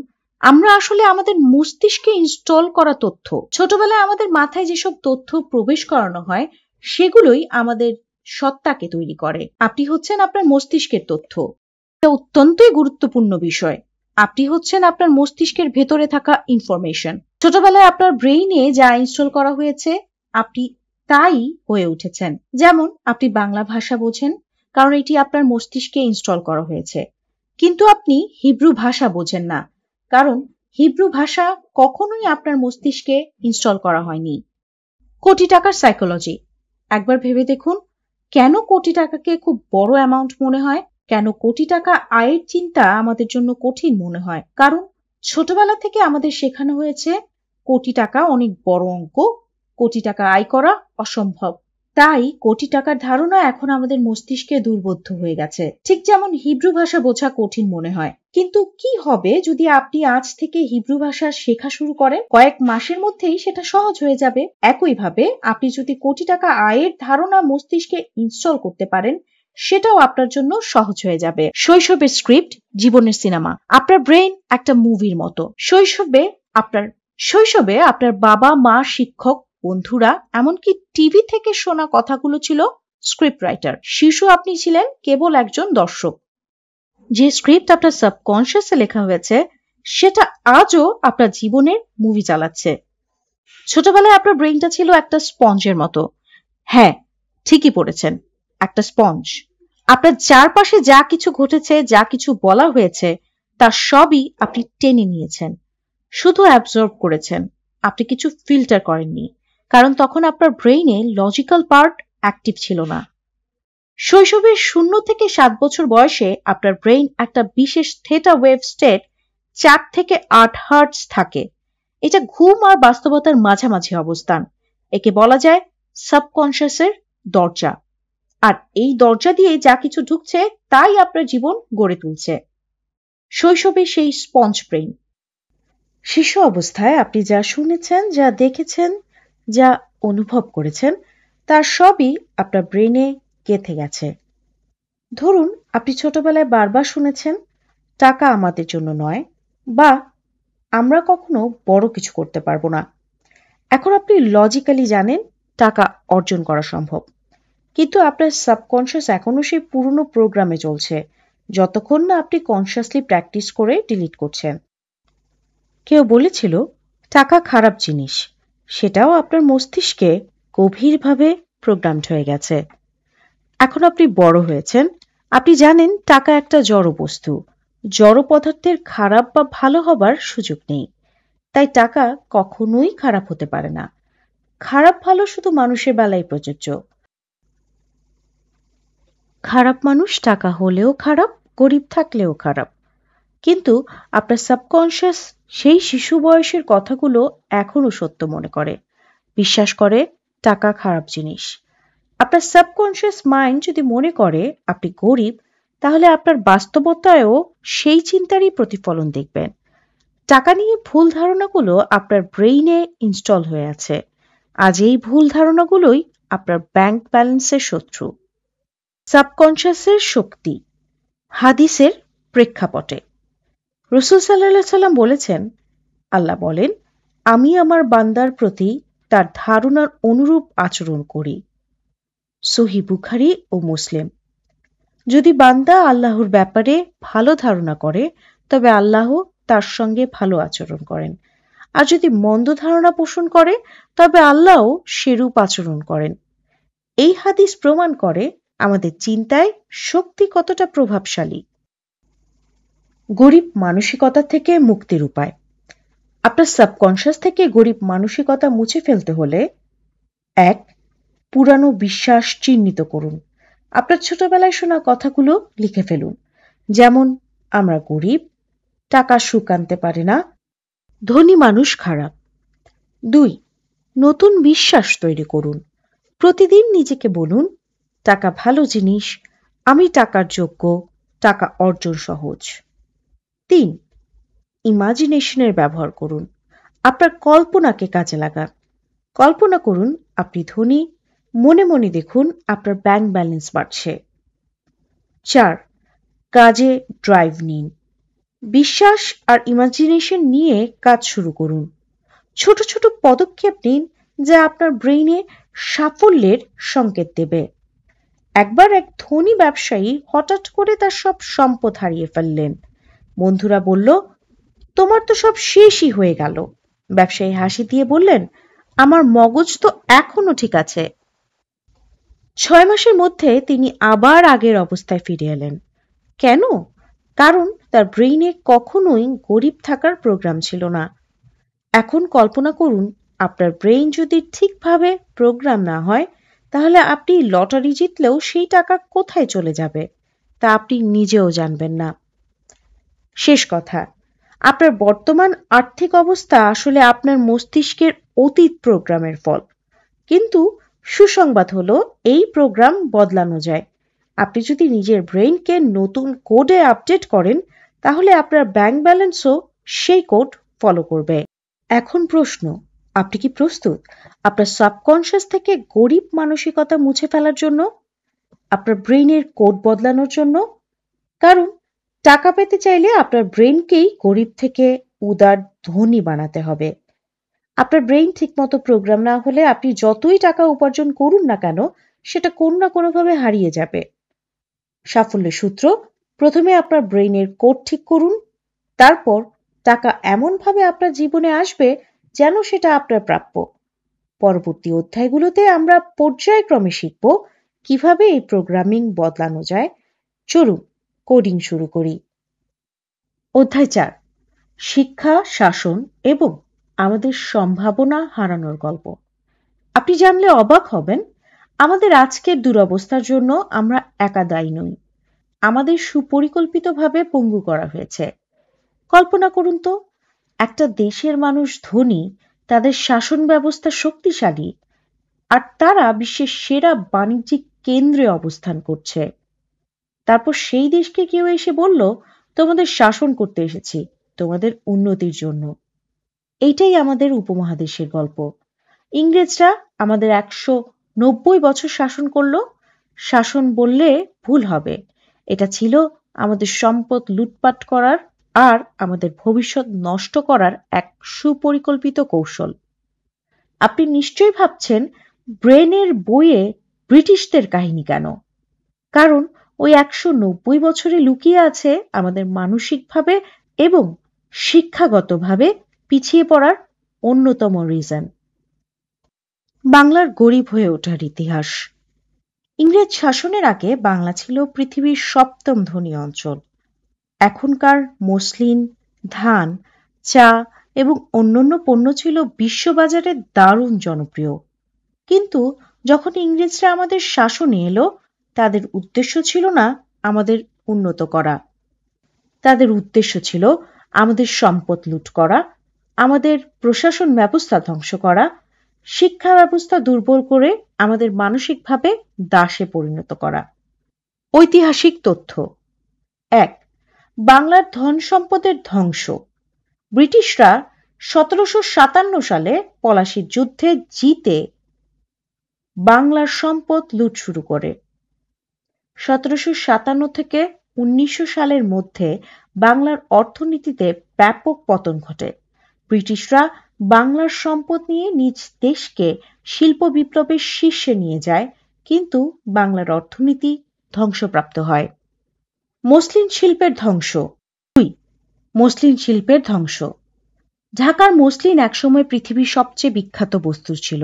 আমরা আসলে আমাদের মস্তিষ্কে ইনস্টল করা তথ্য, ছোটবেলায় আমাদের মাথায় যেসব তথ্য প্রবেশ করানো হয় সেগুলোই আমাদের সত্তাকে তৈরি করে। আপনি হচ্ছেন আপনার মস্তিষ্কের তথ্য। এটা অত্যন্তই গুরুত্বপূর্ণ বিষয়। আপনি হচ্ছেন আপনার মস্তিষ্কের ভেতরে থাকা ইনফরমেশন। ছোটবেলায় আপনার ব্রেইনে যা ইনস্টল করা হয়েছে আপনি তাই হয়ে উঠেছেন। যেমন আপনি বাংলা ভাষা বোঝেন কারণ এটি আপনার মস্তিষ্কে ইনস্টল করা হয়েছে, কিন্তু আপনি হিব্রু ভাষা বোঝেন না কারণ হিব্রু ভাষা কখনোই আপনার মস্তিষ্কে ইনস্টল করা হয়নি। কোটি টাকার সাইকোলজি। একবার ভেবে দেখুন, কেন কোটি টাকাকে খুব বড় অ্যামাউন্ট মনে হয়? কেন কোটি টাকা আয়ের চিন্তা আমাদের জন্য কঠিন মনে হয়? কারণ ছোটবেলা থেকে আমাদের শেখানো হয়েছে কোটি টাকা অনেক বড় অঙ্ক, কোটি টাকা আয় করা অসম্ভব। তাই কোটি টাকার ধারণা এখন আমাদের মস্তিষ্কে দুর্বোধ্য হয়ে গেছে। ঠিক যেমন হিব্রু ভাষা বোঝা কঠিন মনে হয়। কিন্তু কি হবে যদি আপনি আজ থেকে হিব্রু ভাষা শেখা শুরু করেন? কয়েক মাসের মধ্যেই সেটা সহজ হয়ে যাবে। একইভাবে আপনি যদি কোটি টাকা আয়ের ধারণা মস্তিষ্কে ইনস্টল করতে পারেন, সেটাও আপনার জন্য সহজ হয়ে যাবে। শৈশবের স্ক্রিপ্ট জীবনের সিনেমা। আপনার ব্রেইন একটা মুভির মতো। শৈশবে আপনার বাবা মা, শিক্ষক, বন্ধুরা, এমনকি টিভি থেকে শোনা কথাগুলো ছিল স্ক্রিপ্ট রাইটার। শিশু আপনি ছিলেন কেবল একজন দর্শক। যে স্ক্রিপ্ট আপনার সাবকনশিয়াসে লেখা হয়েছে সেটা আজও আপনার জীবনের মুভি চালাচ্ছে। ছোটবেলায় আপনার ব্রেইনটা ছিল একটা স্পঞ্জের মতো। হ্যাঁ, ঠিকই পড়েছেন, একটা স্পঞ্জ। আপনার চারপাশে যা কিছু ঘটেছে, যা কিছু বলা হয়েছে, তার সবই আপনি টেনে নিয়েছেন, শুধু অ্যাবজর্ব করেছেন। আপনি কিছু ফিল্টার করেননি, কারণ তখন আপনার ব্রেইনে লজিক্যাল পার্ট অ্যাক্টিভ ছিল না। শৈশবের 0 থেকে 7 বছর বয়সে আপনার ব্রেইন একটা বিশেষ থেটা ওয়েভ স্টেট 4 থেকে 8 হার্টজ থাকে। এটা ঘুম আর বাস্তবতার মাঝামাঝি অবস্থান। একে বলা যায় সাবকনশিয়াসের দরজা। আর এই দরজা দিয়ে যা কিছু ঢুকছে তাই আপনার জীবন গড়ে তুলছে। শৈশবে সেই স্পঞ্জ ব্রেইন। শিশু অবস্থায় আপনি যা শুনেছেন, যা দেখেছেন, যা অনুভব করেছেন, তার সবই আপনার ব্রেইনে গেঁথে গেছে। ধরুন আপনি ছোটবেলায় বারবার শুনেছেন টাকা আমাদের জন্য নয়, বা আমরা কখনো বড় কিছু করতে পারবো না। এখন আপনি লজিক্যালি জানেন টাকা অর্জন করা সম্ভব, কিন্তু আপনার সাবকনশিয়াস এখনো সেই পুরনো প্রোগ্রামে চলছে, যতক্ষণ না আপনি কনসিয়াসলি প্র্যাকটিস করে ডিলিট করছেন। কেউ বলেছিল টাকা খারাপ জিনিস, সেটাও আপনার মস্তিষ্কে গভীরভাবে প্রোগ্রামড হয়ে গেছে। এখন আপনি বড় হয়েছেন, আপনি জানেন টাকা একটা জড় বস্তু, জড় পদার্থের খারাপ বা ভালো হবার সুযোগ নেই। তাই টাকা কখনোই খারাপ হতে পারে না। খারাপ ভালো শুধু মানুষের বেলায় প্রযোজ্য। খারাপ মানুষ টাকা হলেও খারাপ, গরিব থাকলেও খারাপ। কিন্তু আপনার সাবকনশিয়াস সেই শিশু বয়সের কথাগুলো এখনো সত্য মনে করে, বিশ্বাস করে টাকা খারাপ জিনিস। আপনার সাবকনশিয়াস মাইন্ড যদি মনে করে আপনি গরিব, তাহলে আপনার বাস্তবতায়ও সেই চিন্তারই প্রতিফলন দেখবেন। টাকা নিয়ে ভুল ধারণাগুলো আপনার ব্রেইনে ইনস্টল হয়ে আছে। আজ এই ভুল ধারণাগুলোই আপনার ব্যাংক ব্যালেন্সের শত্রু। সাবকনশিয়াসের শক্তি। হাদিসের প্রেক্ষাপটে রাসূল সাল্লাল্লাহু আলাইহি সাল্লাম বলেছেন, আল্লাহ বলেন, আমি আমার বান্দার প্রতি তার ধারণার অনুরূপ আচরণ করি। সহিহ বুখারী ও মুসলিম। যদি বান্দা আল্লাহর ব্যাপারে ভালো ধারণা করে তবে আল্লাহ তার সঙ্গে ভালো আচরণ করেন, আর যদি মন্দ ধারণা পোষণ করে তবে আল্লাহও সেরূপ আচরণ করেন। এই হাদিস প্রমাণ করে আমাদের চিন্তায় শক্তি কতটা প্রভাবশালী। গরিব মানসিকতা থেকে মুক্তির উপায়। আপনার সাবকনশিয়াস থেকে গরিব মানসিকতা মুছে ফেলতে হলে 1. পুরানো বিশ্বাস চিহ্নিত করুন। আপনার ছোটবেলায় শোনা কথাগুলো লিখে ফেলুন, যেমন আমরা গরিব, টাকা সুখ আনতে পারে না, ধনী মানুষ খারাপ। 2. নতুন বিশ্বাস তৈরি করুন। প্রতিদিন নিজেকে বলুন, টাকা ভালো জিনিস, আমি টাকার যোগ্য, টাকা অর্জন সহজ। 3. ইমাজিনেশনের ব্যবহার করুন। আপনার কল্পনাকে কাজে লাগান। কল্পনা করুন আপনি ধনী, মনে মনে দেখুন আপনার ব্যাংক ব্যালেন্স বাড়ছে। 4. কাজে ড্রাইভ নিন। বিশ্বাস আর ইমাজিনেশন নিয়ে কাজ শুরু করুন। ছোট ছোট পদক্ষেপ নিন যা আপনার ব্রেইনে সাফল্যের সংকেত দেবে। একবার এক ধনী ব্যবসায়ী হঠাৎ করে তার সব সম্পদ হারিয়ে ফেললেন। বন্ধুরা বলল, তোমার তো সব শেষই হয়ে গেল। ব্যবসায়ী হাসি দিয়ে বললেন, আমার মগজ তো এখনো ঠিক আছে। 6 মাসের মধ্যে তিনি আবার আগের অবস্থায় ফিরে এলেন। কেন? কারণ তার ব্রেইনে কখনোই গরিব থাকার প্রোগ্রাম ছিল না। এখন কল্পনা করুন, আপনার ব্রেইন যদি ঠিকভাবে প্রোগ্রাম না হয়, তাহলে আপনি লটারি জিতলেও সেই টাকা কোথায় চলে যাবে তা আপনি নিজেও জানবেন না। শেষ কথা, আপনার বর্তমান আর্থিক অবস্থা আসলে আপনার মস্তিষ্কের অতীত প্রোগ্রামের ফল। কিন্তু সুসংবাদ হলো, এই প্রোগ্রাম বদলানো যায়। আপনি যদি নিজের ব্রেইনকে নতুন কোডে আপডেট করেন, তাহলে আপনার ব্যাংক ব্যালেন্সও সেই কোড ফলো করবে। এখন প্রশ্ন, আপনি কি প্রস্তুত আপনার সাবকনশিয়াস থেকে গরিব মানসিকতা মুছে ফেলার জন্য, আপনার ব্রেইনের কোড বদলানোর জন্য? কারণ টাকা পেতে চাইলে আপনার ব্রেইনকেই গরিব থেকে উদার ধনী বানাতে হবে। আপনার ব্রেইন ঠিকমতো প্রোগ্রাম না হলে আপনি যতই টাকা উপার্জন করুন না কেন, সেটা কোনো না কোনোভাবে হারিয়ে যাবে। সাফল্যের সূত্র, প্রথমে আপনার ব্রেইনের কোড ঠিক করুন, তারপর টাকা এমনভাবে আপনার জীবনে আসবে যেন সেটা আপনার প্রাপ্য। পরবর্তী অধ্যায়গুলোতে আমরা পর্যায়ক্রমে শিখব কিভাবে এই প্রোগ্রামিং বদলানো যায়। চলুন কোডিং শুরু করি। অধ্যায় 4, শিক্ষা, শাসন এবং আমাদের সম্ভাবনা হারানোর গল্প। আপনি জানলে অবাক হবেন, আমাদের আজকের দুরবস্থার জন্য আমরা একা দায়ী নই। আমাদের সুপরিকল্পিতভাবে পঙ্গু করা হয়েছে। কল্পনা করুন তো, একটা দেশের মানুষ ধনী, তাদের শাসন ব্যবস্থা শক্তিশালী, আর তারা বিশ্বের সেরা বাণিজ্যিক কেন্দ্রে অবস্থান করছে। তারপর সেই দেশকে কেউ এসে বলল, তোমাদের শাসন করতে এসেছি, তোমাদের উন্নতির জন্য। এইটাই আমাদের উপমহাদেশের গল্প। ইংরেজরা আমাদের 190 বছর শাসন করলো। শাসন বললে ভুল হবে, এটা ছিল আমাদের সম্পদ লুটপাট করার আর আমাদের ভবিষ্যৎ নষ্ট করার এক সুপরিকল্পিত কৌশল। আপনি নিশ্চয়ই ভাবছেন, ব্রেনের বইয়ে ব্রিটিশদের কাহিনী কেন? কারণ ওই 190 বছরে লুকিয়ে আছে আমাদের মানসিকভাবে এবং শিক্ষাগতভাবে পিছিয়ে পড়ার অন্যতম রিজন। বাংলার গরিব হয়ে ওঠার ইতিহাস। ইংরেজ শাসনের আগে বাংলা ছিল পৃথিবীর 7ম ধনী অঞ্চল। এখনকার মসলিন, ধান, চা এবং অন্যান্য পণ্য ছিল বিশ্ববাজারে দারুণ জনপ্রিয়। কিন্তু যখন ইংরেজরা আমাদের শাসনে এলো, তাদের উদ্দেশ্য ছিল না আমাদের উন্নত করা। তাদের উদ্দেশ্য ছিল আমাদের সম্পদ লুট করা, আমাদের প্রশাসন ব্যবস্থা ধ্বংস করা, শিক্ষা ব্যবস্থা দুর্বল করে আমাদের মানসিকভাবে দাসে পরিণত করা। ঐতিহাসিক তথ্য। 1. বাংলার ধন সম্পদের ধ্বংস। ব্রিটিশরা 1757 সালে পলাশীর যুদ্ধে জিতে বাংলার সম্পদ লুট শুরু করে। 1757 থেকে 1900 সালের মধ্যে বাংলার অর্থনীতিতে ব্যাপক পতন ঘটে। ব্রিটিশরা বাংলার সম্পদ নিয়ে নিজ দেশকে শিল্প বিপ্লবের শীর্ষে নিয়ে যায়, কিন্তু বাংলার অর্থনীতি ধ্বংসপ্রাপ্ত হয়। মসলিন শিল্পের ধ্বংস। 2. মসলিন শিল্পের ধ্বংস। ঢাকার মসলিন একসময় পৃথিবীর সবচেয়ে বিখ্যাত বস্তু ছিল।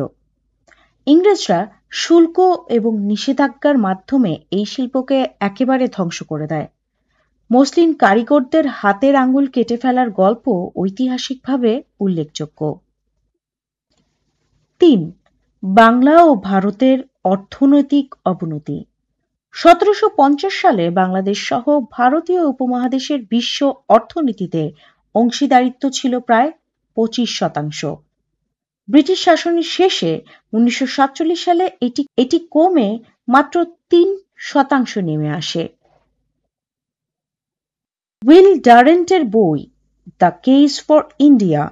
ইংরেজরা শুল্ক এবং নিষেধাজ্ঞার মাধ্যমে এই শিল্পকে একেবারে ধ্বংস করে দেয়। মসলিন কারিগরদের হাতের আঙুল কেটে ফেলার গল্প ঐতিহাসিকভাবে উল্লেখযোগ্য। 3. বাংলা ও ভারতের অর্থনৈতিক অবনতি। 1750 সালে বাংলাদেশ সহ ভারতীয় উপমহাদেশের বিশ্ব অর্থনীতিতে অংশীদারিত্ব ছিল প্রায় 25%। ব্রিটিশ শাসনের শেষে 1947 সালে এটি কমে মাত্র 3% নেমে আসে। উইল ডারেন্টের বই the case for India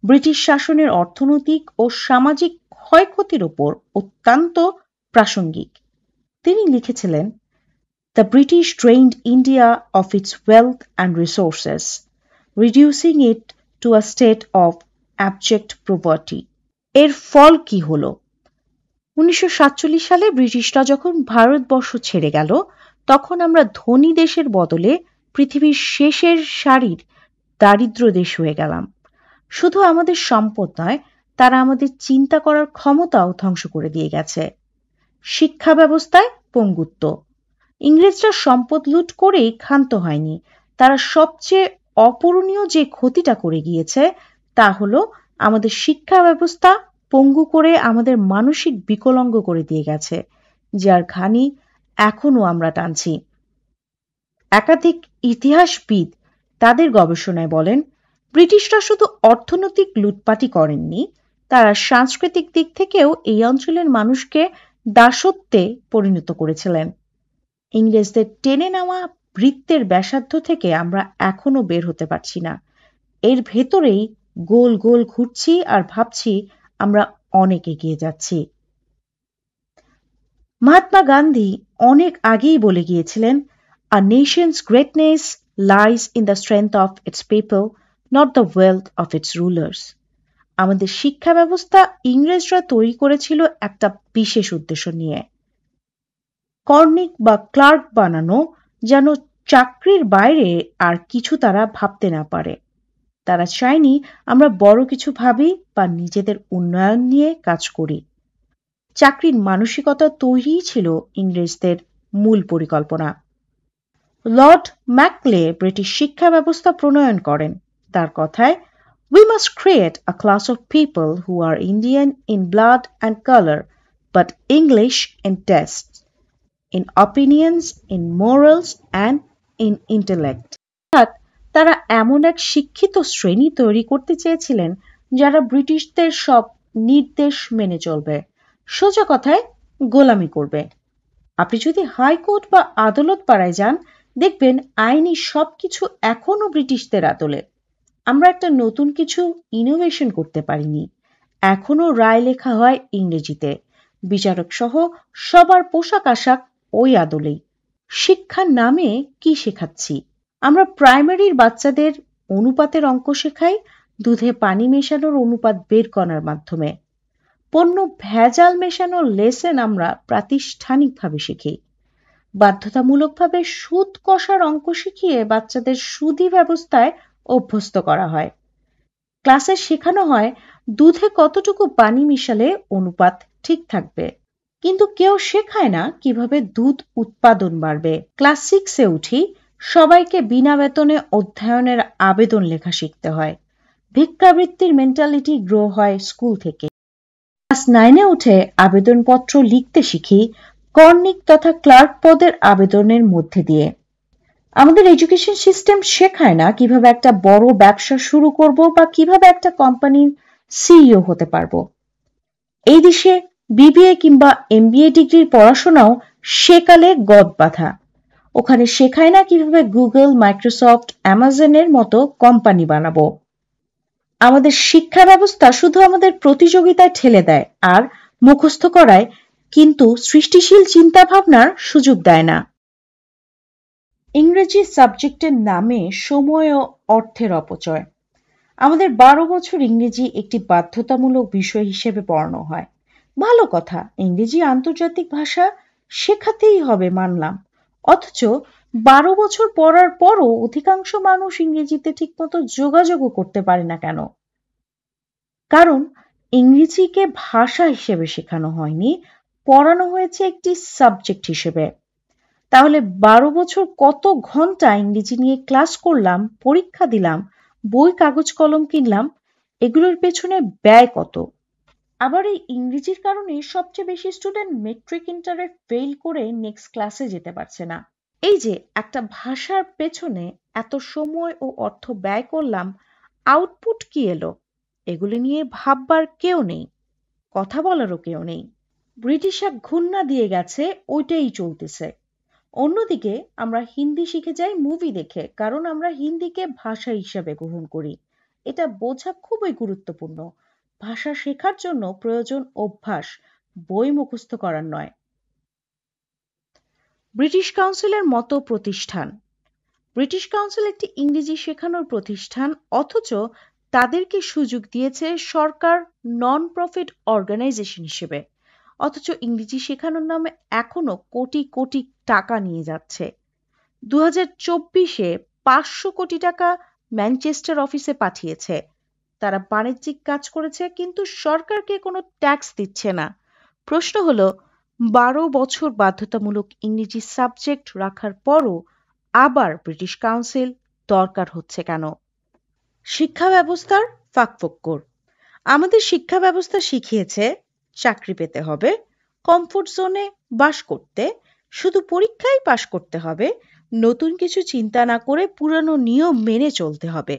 British শাসনের অর্থনৈতিক ও সামাজিক ক্ষয়ক্ষতির উপর অত্যন্ত প্রাসঙ্গিক। তিনি লিখেছিলেন, The British drained India of its wealth and resources. reducing it to a state of abject poverty. এর ফল কি হলো? 1947 সালে ব্রিটিশরা যখন ভারতবর্ষ ছেড়ে গেল, তখন আমরা ধনী দেশের বদলে পৃথিবীর শেষের সারির দারিদ্র দেশ হয়ে গেলাম। শুধু আমাদের সম্পদ নয়, তারা আমাদের চিন্তা করার ক্ষমতাও ধ্বংস করে দিয়ে গেছে। শিক্ষা ব্যবস্থায় পঙ্গুত্ব। ইংরেজরা সম্পদ লুট করেই ক্ষান্ত হয়নি, তারা সবচেয়ে অপূরণীয় যে ক্ষতিটা করে গিয়েছে তা হলো আমাদের শিক্ষা ব্যবস্থা পঙ্গু করে আমাদের মানসিক বিকলাঙ্গ করে দিয়ে গেছে, যার ঘানি এখনো আমরা টানছি। একাধিক ইতিহাসবিদ তাদের গবেষণায় বলেন, ব্রিটিশরা শুধু অর্থনৈতিক লুটপাটই করেননি, তারা সাংস্কৃতিক দিক থেকেও এই অঞ্চলের মানুষকে দাসত্বে পরিণত করেছিলেন। ইংরেজদের টেনে নেওয়া বৃত্তের ব্যাসার্ধ থেকে আমরা এখনো বের হতে পারছি না। এর ভেতরেই গোল গোল ঘুরছি আর ভাবছি আমরা অনেক এগিয়ে যাচ্ছি। মহাত্মা গান্ধী অনেক আগেই বলে গিয়েছিলেন, A nation's greatness lies in the strength of its people, not the wealth of its rulers. আমাদের শিক্ষা ব্যবস্থা ইংরেজরা তৈরি করেছিল একটা বিশেষ উদ্দেশ্য নিয়ে, কর্নিক বা ক্লার্ক বানানো, যেন চাকরির বাইরে আর কিছু তারা ভাবতে না পারে। তারা চায়নি আমরা বড় কিছু ভাবি বা নিজেদের উন্নয়ন নিয়ে কাজ করি। চাকরির মানসিকতা তৈরিই ছিল ইংরেজদের মূল পরিকল্পনা। লর্ড ম্যাকলে ব্রিটিশ শিক্ষা ব্যবস্থা প্রণয়ন করেন। তার কথায়, We must create a class of people who are Indian in blood and color, but English in tastes, in opinions, in morals and in intellect. তারা এমন এক শিক্ষিত শ্রেণী তৈরি করতে চেয়েছিলেন যারা ব্রিটিশদের সব নির্দেশ মেনে চলবে, সোজা কথায় গোলামি করবে। আপনি যদি হাইকোর্ট বা আদালত পাড়ায় যান, দেখবেন আইনি সবকিছু এখনো ব্রিটিশদের আদলে। আমরা একটা নতুন কিছু ইনোভেশন করতে পারিনি। এখনো রায় লেখা হয় ইংরেজিতে, বিচারক সহ সবার পোশাক আশাক ওই আদলেই। শিক্ষার নামে কি শেখাচ্ছি? আমরা প্রাইমারির বাচ্চাদের অনুপাতের অঙ্ক শেখাই দুধে পানি মেশানোর অনুপাত বের করার মাধ্যমে। পণ্য ভেজাল মেশানোর লেসন আমরা প্রাতিষ্ঠানিকভাবে শিখি। বাধ্যতামূলকভাবে সুদ কষার অঙ্ক শিখিয়ে বাচ্চাদের সুদী ব্যবস্থায় অভ্যস্ত করা হয়। ক্লাসে শেখানো হয় দুধে কতটুকু পানি মিশালে অনুপাত ঠিক থাকবে, কিন্তু কেউ শেখায় না কিভাবে দুধ উৎপাদন বাড়বে। ক্লাস 6-এ উঠি, সবাইকে বিনা বেতনে অধ্যয়নের আবেদন লেখা শিখতে হয়। ভিক্ষাবৃত্তির মেন্টালিটি গ্রো হয় স্কুল থেকে। ক্লাস 9-এ উঠে আবেদনপত্র লিখতে শিখি কর্নিক তথা ক্লার্ক পদের আবেদনের মধ্যে দিয়ে। আমাদের এডুকেশন সিস্টেম শেখায় না কিভাবে একটা বড় ব্যবসা শুরু করব বা কিভাবে একটা কোম্পানির সিইও হতে পারবো। এই দেশে বিবিএ কিংবা এমবিএ ডিগ্রির পড়াশোনাও সেকালে গদ বাঁধা। ওখানে শেখায় না কিভাবে গুগল, মাইক্রোসফট, অ্যামাজনের মতো কোম্পানি বানাবো। আমাদের শিক্ষা ব্যবস্থা শুধু আমাদের প্রতিযোগিতায় ঠেলে দেয় আর মুখস্থ করায়, কিন্তু সৃষ্টিশীল চিন্তা ভাবনার সুযোগ দেয় না। ইংরেজি সাবজেক্টের নামে সময় ও অর্থের অপচয়। আমাদের 12 বছর ইংরেজি একটি বাধ্যতামূলক বিষয় হিসেবে পড়ানো হয়। ভালো কথা, ইংরেজি আন্তর্জাতিক ভাষা, শেখাতেই হবে মানলাম। অথচ 12 বছর পড়ার পরও অধিকাংশ মানুষ ইংরেজিতে ঠিকমতো যোগাযোগও করতে পারে না কেন? কারণ ইংরেজিকে ভাষা হিসেবে শেখানো হয়নি, পড়ানো হয়েছে একটি সাবজেক্ট হিসেবে। তাহলে 12 বছর কত ঘন্টা ইংরেজি নিয়ে ক্লাস করলাম, পরীক্ষা দিলাম, বই কাগজ কলম কিনলাম, এগুলোর পেছনে ব্যয় কত? আবার এই ইংরেজির কারণে সবচেয়ে বেশি স্টুডেন্ট মেট্রিক ইন্টারে ফেল করে নেক্সট ক্লাসে যেতে পারছে না। এই যে একটা ভাষার পেছনে এত সময় ও অর্থ ব্যয় করলাম, আউটপুট কি এলো? এগুলি নিয়ে ভাববার কেউ নেই, কথা বলারও কেউ নেই। ব্রিটিশরা ঘুণনা দিয়ে গেছে, ওইটাই চলতেছে। অন্যদিকে আমরা হিন্দি শিখে যাই মুভি দেখে, কারণ আমরা হিন্দিকে ভাষা হিসাবে গ্রহণ করি। এটা বোঝা খুবই গুরুত্বপূর্ণ। ভাষা শেখার জন্য প্রয়োজন অভ্যাস, বই মুখস্থ করার নয়। ব্রিটিশ কাউন্সিলের মতো প্রতিষ্ঠান। ব্রিটিশ কাউন্সিল একটি ইংরেজি শেখানোর প্রতিষ্ঠান, অথচ তাদেরকে সুযোগ দিয়েছে সরকার নন প্রফিট অর্গানাইজেশন হিসেবে। অথচ ইংরেজি শেখানোর নামে এখনো কোটি কোটি টাকা নিয়ে যাচ্ছে। 2024-এ 500 কোটি টাকা ম্যানচেস্টার অফিসে পাঠিয়েছে। তারা বাণিজ্যিক কাজ করেছে, কিন্তু সরকারকে কোনো ট্যাক্স দিচ্ছে না। প্রশ্ন হলো, 12 বছর বাধ্যতামূলক ইংরেজি সাবজেক্ট রাখার পরও আবার ব্রিটিশ কাউন্সিল দরকার হচ্ছে কেন? শিক্ষা ব্যবস্থার ফাঁকফোকর। আমাদের শিক্ষা ব্যবস্থা শিখিয়েছে চাকরি পেতে হবে, কমফোর্ট জোনে বাস করতে, শুধু পরীক্ষায় পাশ করতে হবে, নতুন কিছু চিন্তা না করে পুরানো নিয়ম মেনে চলতে হবে।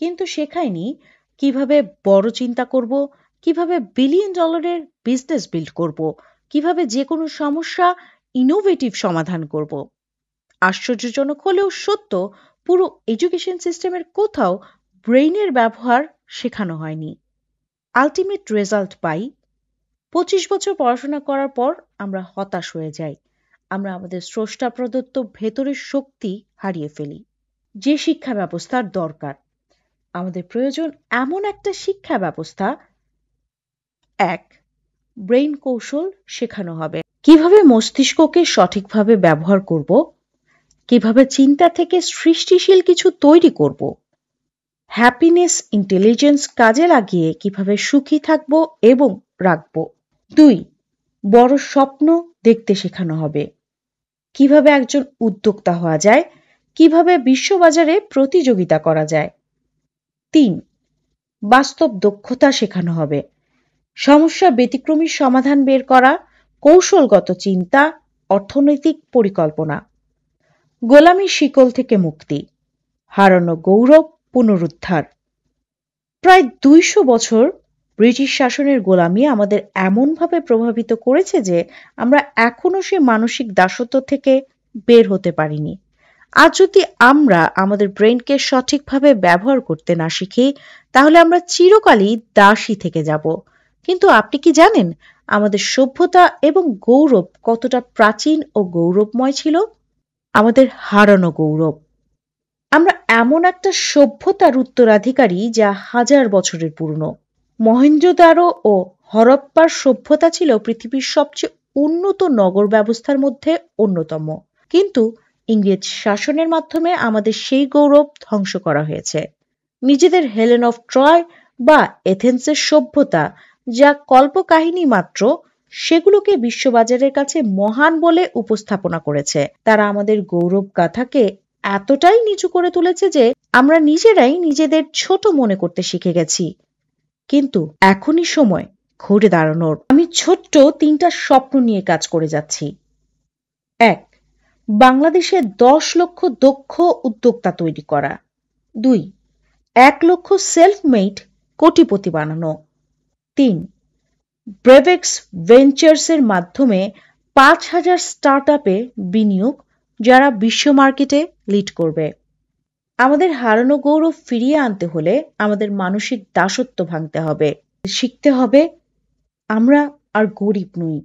কিন্তু শেখায়নি কিভাবে বড় চিন্তা করব, কিভাবে বিলিয়ন ডলারের বিজনেস বিল্ড করব, কিভাবে যে কোনো সমস্যা ইনোভেটিভ সমাধান করব। আশ্চর্যজনক হলেও সত্য, পুরো এডুকেশন সিস্টেমের কোথাও ব্রেইনের ব্যবহার শেখানো হয়নি। আলটিমেট রেজাল্ট পাই, 25 বছর পড়াশোনা করার পর আমরা হতাশ হয়ে যাই। আমরা আমাদের স্রষ্টা প্রদত্ত ভেতরের শক্তি হারিয়ে ফেলি। যে শিক্ষা ব্যবস্থার দরকার, আমাদের প্রয়োজন এমন একটা শিক্ষা ব্যবস্থা। 1. ব্রেইন কৌশল শেখানো হবে। কিভাবে মস্তিষ্ককে সঠিকভাবে ব্যবহার করব, কিভাবে চিন্তা থেকে সৃষ্টিশীল কিছু তৈরি করব, হ্যাপিনেস ইন্টেলিজেন্স কাজে লাগিয়ে কিভাবে সুখী থাকব এবং রাখব। 2. বড় স্বপ্ন দেখতে শেখানো হবে। কিভাবে একজন উদ্যোক্তা হওয়া যায়, কিভাবে বিশ্ববাজারে প্রতিযোগিতা করা যায়। 3. বাস্তব দক্ষতা শেখানো হবে। সমস্যা ব্যতিক্রমী সমাধান বের করা, কৌশলগত চিন্তা, অর্থনৈতিক পরিকল্পনা। গোলামীর শিকল থেকে মুক্তি, হারানো গৌরব পুনরুদ্ধার। প্রায় 200 বছর ব্রিটিশ শাসনের গোলামি আমাদের এমনভাবে প্রভাবিত করেছে যে আমরা এখনো সে মানসিক দাসত্ব থেকে বের হতে পারিনি। আজ যদি আমরা আমাদের ব্রেইনকে সঠিকভাবে ব্যবহার করতে না শিখি, তাহলে আমরা চিরকালই দাসী থেকে যাব। কিন্তু আপনি কি জানেন আমাদের সভ্যতা এবং গৌরব কতটা প্রাচীন ও গৌরবময় ছিল? আমাদের হারানো গৌরব। আমরা এমন একটা সভ্যতার উত্তরাধিকারী যা 1000 বছরের পুরনো। মহেঞ্জোদারো ও হরপ্পার সভ্যতা ছিল পৃথিবীর সবচেয়ে উন্নত নগর ব্যবস্থার মধ্যে অন্যতম। কিন্তু ইংরেজ শাসনের মাধ্যমে আমাদের সেই গৌরব ধ্বংস করা হয়েছে। নিজেদের হেলেন অফ ট্রয় বা এথেন্সের সভ্যতা, যা কল্পকাহিনী মাত্র, সেগুলোকে বিশ্ববাজারের কাছে মহান বলে উপস্থাপনা করেছে। তারা আমাদের গৌরব গাথাকে এতটাই নিচু করে তুলেছে যে আমরা নিজেরাই নিজেদের ছোট মনে করতে শিখে গেছি। কিন্তু এখনই সময় ঘুরে দাঁড়ানোর। আমি ছোট্ট 3টা স্বপ্ন নিয়ে কাজ করে যাচ্ছি। 1. বাংলাদেশে 10 লক্ষ দক্ষ উদ্যোক্তা তৈরি করা। 2. 1 লক্ষ সেলফ মেড কোটিপতি বানানো। 3. ব্রেভেক্স ভেঞ্চার্সের মাধ্যমে 5000 স্টার্টআপে বিনিয়োগ, যারা বিশ্ব মার্কেটে লিড করবে। আমাদের হারানো গৌরব ফিরিয়ে আনতে হলে আমাদের মানসিক দাসত্ব ভাঙতে হবে। শিখতে হবে আমরা আর গরিব নই,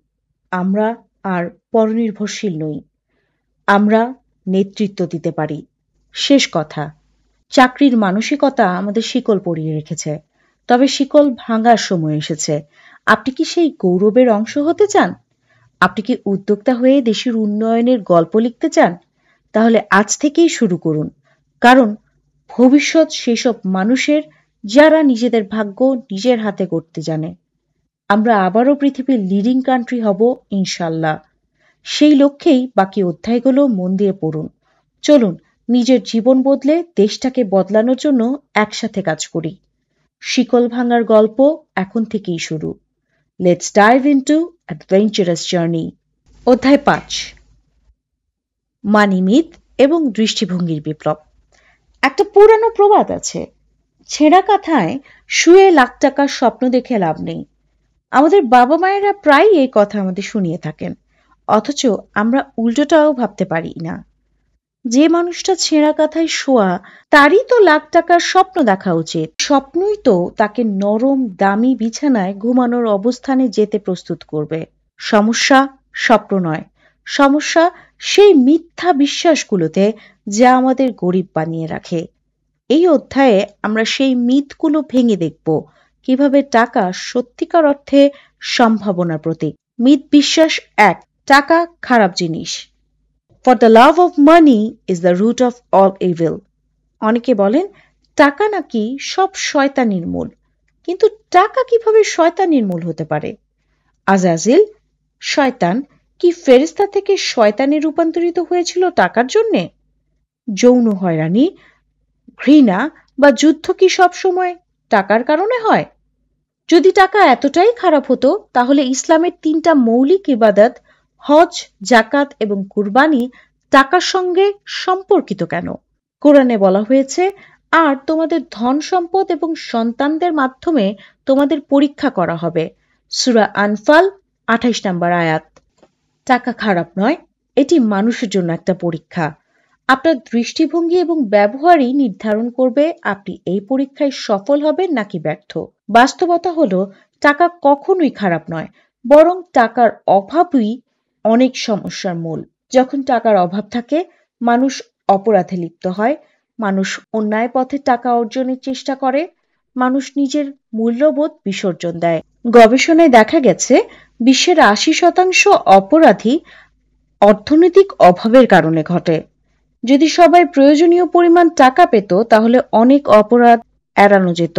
আমরা আর পরনির্ভরশীল নই, আমরা নেতৃত্ব দিতে পারি। শেষ কথা, চাকরির মানসিকতা আমাদের শিকল পরিয়ে রেখেছে, তবে শিকল ভাঙার সময় এসেছে। আপনি কি সেই গৌরবের অংশ হতে চান? আপনি কি উদ্যোক্তা হয়ে দেশের উন্নয়নের গল্প লিখতে চান? তাহলে আজ থেকেই শুরু করুন, কারণ ভবিষ্যৎ সেসব মানুষের যারা নিজেদের ভাগ্য নিজের হাতে গড়তে জানে। আমরা আবারও পৃথিবীর লিডিং কান্ট্রি হব ইনশাল্লাহ। সেই লক্ষ্যেই বাকি অধ্যায়গুলো মন দিয়ে পড়ুন। চলুন নিজের জীবন বদলে দেশটাকে বদলানোর জন্য একসাথে কাজ করি। শিকল ভাঙার গল্প এখন থেকেই শুরু। Let's dive into adventurous journey. অধ্যায় 5, মানি মিথ এবং দৃষ্টিভঙ্গির বিপ্লব। একটা পুরানো প্রবাদ আছে, ছেঁড়া কাঁথায় শুয়ে লাখ টাকার স্বপ্ন দেখে লাভ নেই। আমাদের বাবা মায়েরা প্রায় এই কথা আমাদের শুনিয়ে থাকেন, অথচ আমরা উল্টোটাও ভাবতে পারি না। যে মানুষটা ছেঁড়া কাঁথায় শোয়া, তারই তো লাখ টাকার স্বপ্ন দেখা উচিত। স্বপ্নই তো তাকে নরম দামি বিছানায় ঘুমানোর অবস্থানে যেতে প্রস্তুত করবে। সমস্যা স্বপ্ন নয়, সমস্যা সেই মিথ্যা বিশ্বাসগুলোতে যা আমাদের গরিব বানিয়ে রাখে। এই অধ্যায়ে আমরা সেই মিথগুলো ভেঙে দেখব কিভাবে টাকা সত্যিকার অর্থে সম্ভাবনার প্রতীক। মিথ বিশ্বাস 1, টাকা খারাপ জিনিস। For the love of money is the root of all evil. অনেকে বলেন টাকা নাকি সব শয়তানির মূল। কিন্তু টাকা কিভাবে শয়তানির মূল হতে পারে? আজাজিল শয়তান কি ফেরেশতা থেকে শয়তানে রূপান্তরিত হয়েছিল টাকার জন্যে? যৌন হয়রানি, ঘৃণা বা যুদ্ধ কি সবসময় টাকার কারণে হয়? যদি টাকা এতটাই খারাপ হতো তাহলে ইসলামের 3টা মৌলিক ইবাদত হজ, জাকাত এবং কুরবানি টাকার সঙ্গে সম্পর্কিত কেন? কোরআনে বলা হয়েছে, আর তোমাদের ধন সম্পদ এবং সন্তানদের মাধ্যমে তোমাদের পরীক্ষা করা হবে। সূরা আনফাল 28 নম্বর আয়াত। টাকা খারাপ নয়, এটি মানুষের জন্য একটা পরীক্ষা। আপনার দৃষ্টিভঙ্গি এবং ব্যবহারই নির্ধারণ করবে আপনি এই পরীক্ষায় সফল হবেন নাকি ব্যর্থ। বাস্তবতা হলো টাকা কখনোই খারাপ নয়, বরং টাকার অভাবই অনেক সমস্যার মূল। যখন টাকার অভাব থাকে, মানুষ অপরাধে লিপ্ত হয়, মানুষ অন্যায় পথে টাকা অর্জনের চেষ্টা করে, মানুষ নিজের মূল্যবোধ বিসর্জন দেয়। গবেষণায় দেখা গেছে বিশ্বের 80% অপরাধী অর্থনৈতিক অভাবের কারণে ঘটে। যদি সবাই প্রয়োজনীয় পরিমাণ টাকা পেত তাহলে অনেক অপরাধ এড়ানো যেত।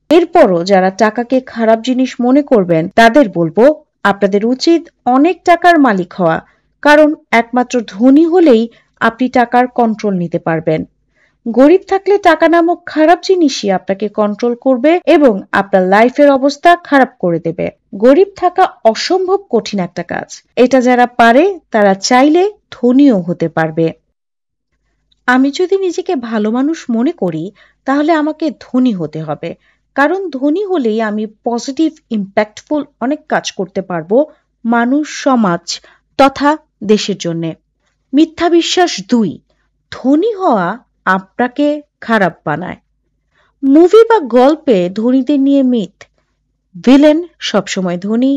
এরপরও যারা টাকাকে খারাপ জিনিস মনে করবেন তাদের বলবো, আপনাদের উচিত অনেক টাকার মালিক হওয়া, কারণ একমাত্র ধনী হলেই আপনি টাকার কন্ট্রোল নিতে পারবেন। গরিব থাকলে টাকা নামক খারাপ জিনিসই আপনাকে কন্ট্রোল করবে এবং আপনার লাইফের অবস্থা খারাপ করে দেবে। গরিব থাকা অসম্ভব কঠিন একটা কাজ। এটা যারা পারে তারা চাইলে ধনীও হতে পারবে। আমি যদি নিজেকে ভালো মানুষ মনে করি তাহলে আমাকে ধনী হতে হবে, কারণ ধনী হলেই আমি পজিটিভ ইম্প্যাক্টফুল অনেক কাজ করতে পারবো মানুষ, সমাজ তথা দেশের জন্য। মিথ্যা বিশ্বাস 2, ধনী হওয়া আপনাকে খারাপ বানায়। মুভি বা গল্পে ধনীদের নিয়ে মিথ, ভিলেন সবসময় ধনী,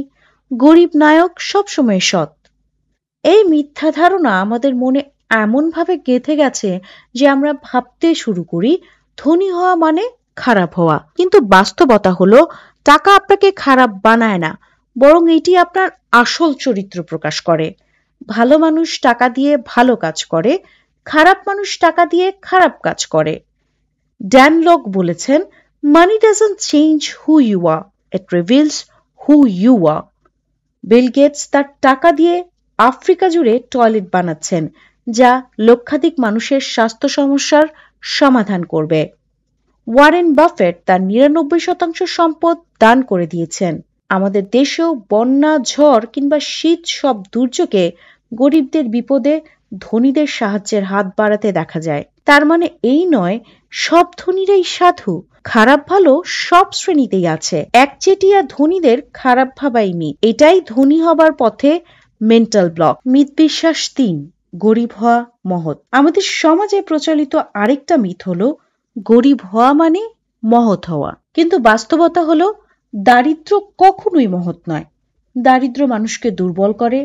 গরিব নায়ক সবসময় সৎ। এই মিথ্যা ধারণা আমাদের মনে এমনভাবে গেঁথে গেছে যে আমরা ভাবতে শুরু করি ধনী হওয়া মানে খারাপ হওয়া। কিন্তু বাস্তবতা হলো টাকা আপনাকে খারাপ বানায় না, বরং এটি আপনার আসল চরিত্র প্রকাশ করে। ভালো মানুষ টাকা দিয়ে ভালো কাজ করে, খারাপ মানুষ টাকা দিয়ে খারাপ কাজ করে। ড্যান লক বলেছেন, money doesn't change who you are, it reveals who you are. Bill Gates তার টাকা দিয়ে আফ্রিকা জুড়ে টয়লেট বানাচ্ছেন, যা লক্ষাধিক মানুষের স্বাস্থ্য সমস্যার সমাধান করবে। ওয়ারেন বাফেট তার 99% সম্পদ দান করে দিয়েছেন। আমাদের দেশেও বন্যা, ঝড় কিংবা শীত সব দুর্যোগে গরিবদের বিপদে ধনীদের সাহায্যের হাত বাড়াতে দেখা যায়। তার মানে এই নয় সব ধনীরাই সাধু। খারাপ ভালো সব শ্রেণীতেই আছে। একচেটিয়া ধনীদের খারাপ ভাবাই মিথ। এটাই ধনী হবার পথে মেন্টাল ব্লক। মিথ বিশ্বাস 3, গরিব হওয়া মহৎ। আমাদের সমাজে প্রচলিত আরেকটা মিথ হলো গরিব হওয়া মানে মহৎ হওয়া। কিন্তু বাস্তবতা হলো দারিদ্র কখনোই মহৎ নয়। দারিদ্র মানুষকে দুর্বল করে,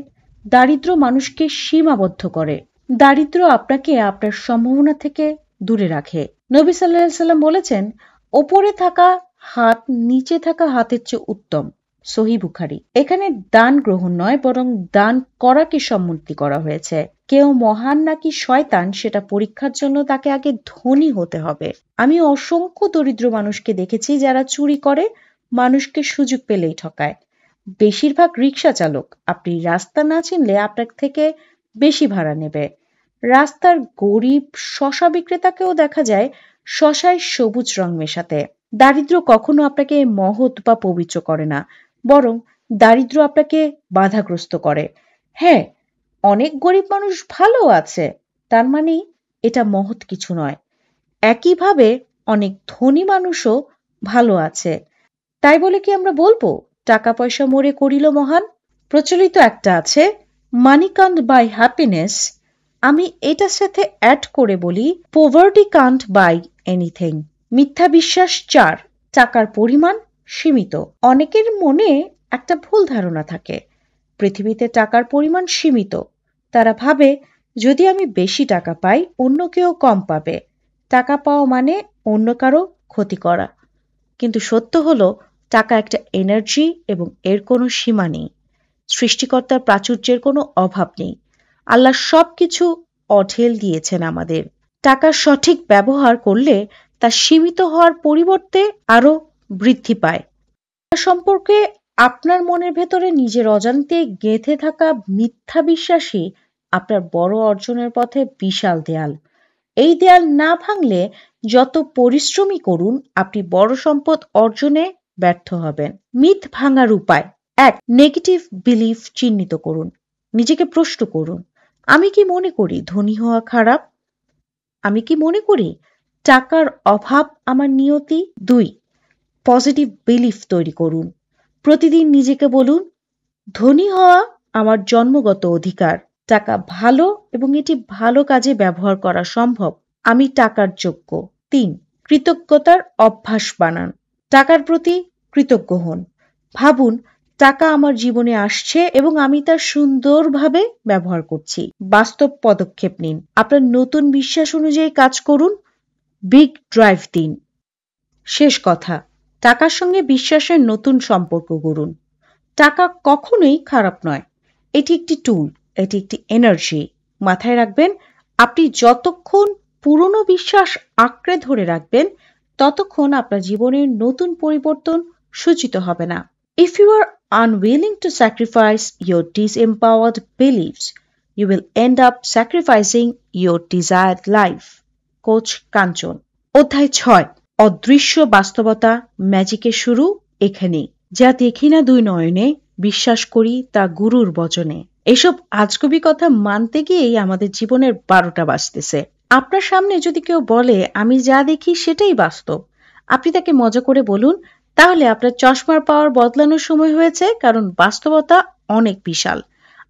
দারিদ্র মানুষকে সীমাবদ্ধ করে, দারিদ্র আপনাকে আপনার সম্ভাবনা থেকে দূরে রাখে। নবী সাল্লাল্লাহু আলাইহি সাল্লাম বলেছেন, ওপরে থাকা হাত নিচে থাকা হাতের চেয়ে উত্তম। সহিহ বুখারী। এখানে দান গ্রহণ নয়, বরং দান করাকে সম্মতি করা হয়েছে। কেউ মহান নাকি শয়তান সেটা পরীক্ষার জন্য তাকে আগে ধনী হতে হবে। আমি অসংখ্য দরিদ্র মানুষকে দেখেছি যারা চুরি করে, মানুষকে সুযোগ পেলেই ঠকায়। বেশিরভাগ রিক্সা চালক আপনি রাস্তা না চিনলে আপনার থেকে বেশি ভাড়া নেবে। রাস্তার গরিব শশা বিক্রেতাকেও দেখা যায় শশায় সবুজ রং মেশাতে। দারিদ্র কখনো আপনাকে মহৎ বা পবিত্র করে না, বরং দারিদ্র আপনাকে বাধাগ্রস্ত করে। হ্যাঁ, অনেক গরিব মানুষ ভালো আছে, তার মানে এটা মহৎ কিছু নয়। একইভাবে অনেক ধনী মানুষও ভালো আছে, তাই বলে কি আমরা বলবো টাকা পয়সা মোরে করিল মহান? প্রচলিত একটা আছে, মানি কান্ট বাই হ্যাপিনেস। আমি এটার সাথে অ্যাড করে বলি, পভার্টি কান্ট বাই এনিথিং। মিথ্যা বিশ্বাস 4, টাকার পরিমাণ সীমিত। অনেকের মনে একটা ভুল ধারণা থাকে, পৃথিবীতে টাকার পরিমাণ সীমিত। তারা ভাবে যদি আমি বেশি টাকা পাই অন্য কেউ কম পাবে, টাকা পাওয়া মানে অন্য কারো ক্ষতি করা। কিন্তু সত্য হলো টাকা একটা এনার্জি এবং এর কোনো সীমা নেই। সৃষ্টিকর্তার প্রাচুর্যের কোনো অভাব নেই। আল্লাহ সবকিছু অঢেল দিয়েছেন আমাদের। টাকার সঠিক ব্যবহার করলে তা সীমিত হওয়ার পরিবর্তে আরো বৃদ্ধি পায়। টাকা সম্পর্কে আপনার মনের ভেতরে নিজের অজান্তে গেঁথে থাকা মিথ্যা বিশ্বাসই আপনার বড় অর্জনের পথে বিশাল দেয়াল। এই দেয়াল না ভাঙলে যত পরিশ্রমই করুন আপনি বড় সম্পদ অর্জনে ব্যর্থ হবেন। মিথ ভাঙার উপায়: ১. নেগেটিভ বিলিফ চিহ্নিত করুন। নিজেকে প্রশ্ন করুন, আমি কি মনে করি ধনী হওয়া খারাপ? আমি কি মনে করি টাকার অভাব আমার নিয়তি? ২. পজিটিভ বিলিফ তৈরি করুন। প্রতিদিন নিজেকে বলুন, ধনী হওয়া আমার জন্মগত অধিকার। টাকা ভালো এবং এটি ভালো কাজে ব্যবহার করা সম্ভব। আমি টাকার যোগ্য। ৩. কৃতজ্ঞতার অভ্যাস বানান। টাকার প্রতি কৃতজ্ঞ হন। ভাবুন, টাকা আমার জীবনে আসছে এবং আমি তা সুন্দরভাবে ব্যবহার করছি। বাস্তব পদক্ষেপ নিন। আপনার নতুন বিশ্বাস অনুযায়ী কাজ করুন। বিগ ড্রাইভ দিন। শেষ কথা, টাকার সঙ্গে বিশ্বাসের নতুন সম্পর্ক গড়ুন। টাকা কখনোই খারাপ নয়। এটি একটি টুল, এটি একটি এনার্জি। মাথায় রাখবেন, আপনি যতক্ষণ পুরনো বিশ্বাস আঁকড়ে ধরে রাখবেন ততক্ষণ আপনার জীবনের নতুন পরিবর্তন সূচিত হবে না। If you are unwilling to sacrifice your disempowered beliefs, you will end up sacrificing your desired life. Coach Kanchan. অধ্যায় ৬, অদৃশ্য বাস্তবতা, ম্যাজিকের শুরু এখানেই। যা দেখি না দুই নয়নে, বিশ্বাস করি তা গুরুর বচনে। এসব আজগুবি কথা মানতে গিয়েই আমাদের জীবনের ১২টা বাজতেছে। আপনার সামনে যদি কেউ বলে আমি যা দেখি সেটাই বাস্তব, আপনি তাকে মজা করে বলুন, তাহলে আপনার চশমার পাওয়ার বদলানোর সময় হয়েছে, কারণ বাস্তবতা অনেক বিশাল,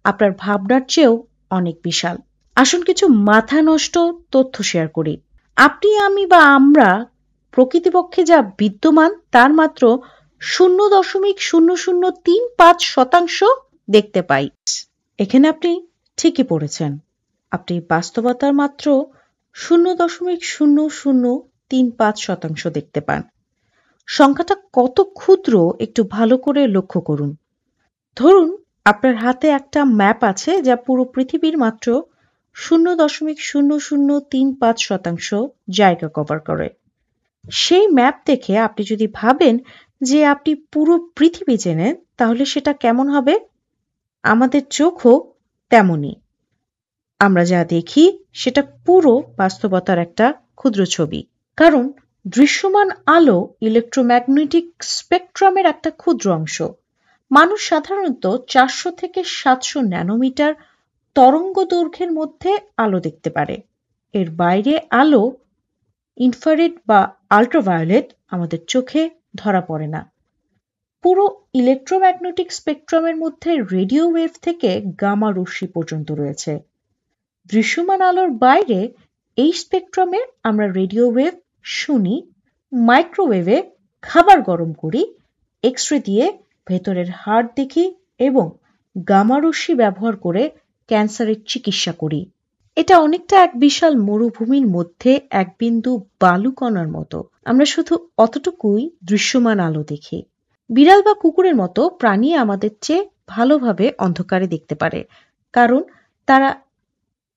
আপনার ভাবনার চেয়েও অনেক বিশাল। আসুন কিছু মাথা নষ্ট তথ্য শেয়ার করি। আপনি, আমি বা আমরা প্রকৃতপক্ষে যা বিদ্যমান তার মাত্র 0.0035% দেখতে পাই। এখানে আপনি ঠিকই পড়েছেন, আপনি বাস্তবতার মাত্র 0.0035% দেখতে পান। সংখ্যাটা কত ক্ষুদ্র একটু ভালো করে লক্ষ্য করুন। ধরুন আপনার হাতে একটা ম্যাপ আছে যা পুরো পৃথিবীর মাত্র 0.0035% জায়গা কভার করে। সেই ম্যাপ দেখে আপনি যদি ভাবেন যে আপনি পুরো পৃথিবী চেনেন, তাহলে সেটা কেমন হবে? আমাদের চোখও তেমনই। আমরা যা দেখি সেটা পুরো বাস্তবতার একটা ক্ষুদ্র ছবি। কারণ দৃশ্যমান আলো ইলেকট্রোম্যাগনেটিক স্পেকট্রামের একটা ক্ষুদ্র অংশ। মানুষ সাধারণত 400 থেকে 700 ন্যানোমিটার তরঙ্গ দৈর্ঘ্যের মধ্যে আলো দেখতে পারে। এর বাইরে আলো, ইনফ্রারেড বা আল্ট্রাভায়োলেট, আমাদের চোখে ধরা পড়ে না। পুরো ইলেকট্রোম্যাগনেটিক স্পেকট্রামের মধ্যে রেডিও ওয়েভ থেকে গামা রশ্মি পর্যন্ত রয়েছে। দৃশ্যমান আলোর বাইরে এই স্পেকট্রামে আমরা রেডিও ওয়েভ শুনি, মাইক্রোওয়েভে খাবার গরম করি, এক্স-রে দিয়ে ভেতরের হাড় দেখি এবং গামা রশ্মি ব্যবহার করে ক্যান্সারের চিকিৎসা করি। এটা অনেকটা এক বিশাল মরুভূমির মধ্যে এক বিন্দু বালুকণার মতো। আমরা শুধু অতটুকুই দৃশ্যমান আলো দেখি। বিড়াল বা কুকুরের মতো প্রাণী আমাদের চেয়ে ভালোভাবে অন্ধকারে দেখতে পারে, কারণ তারা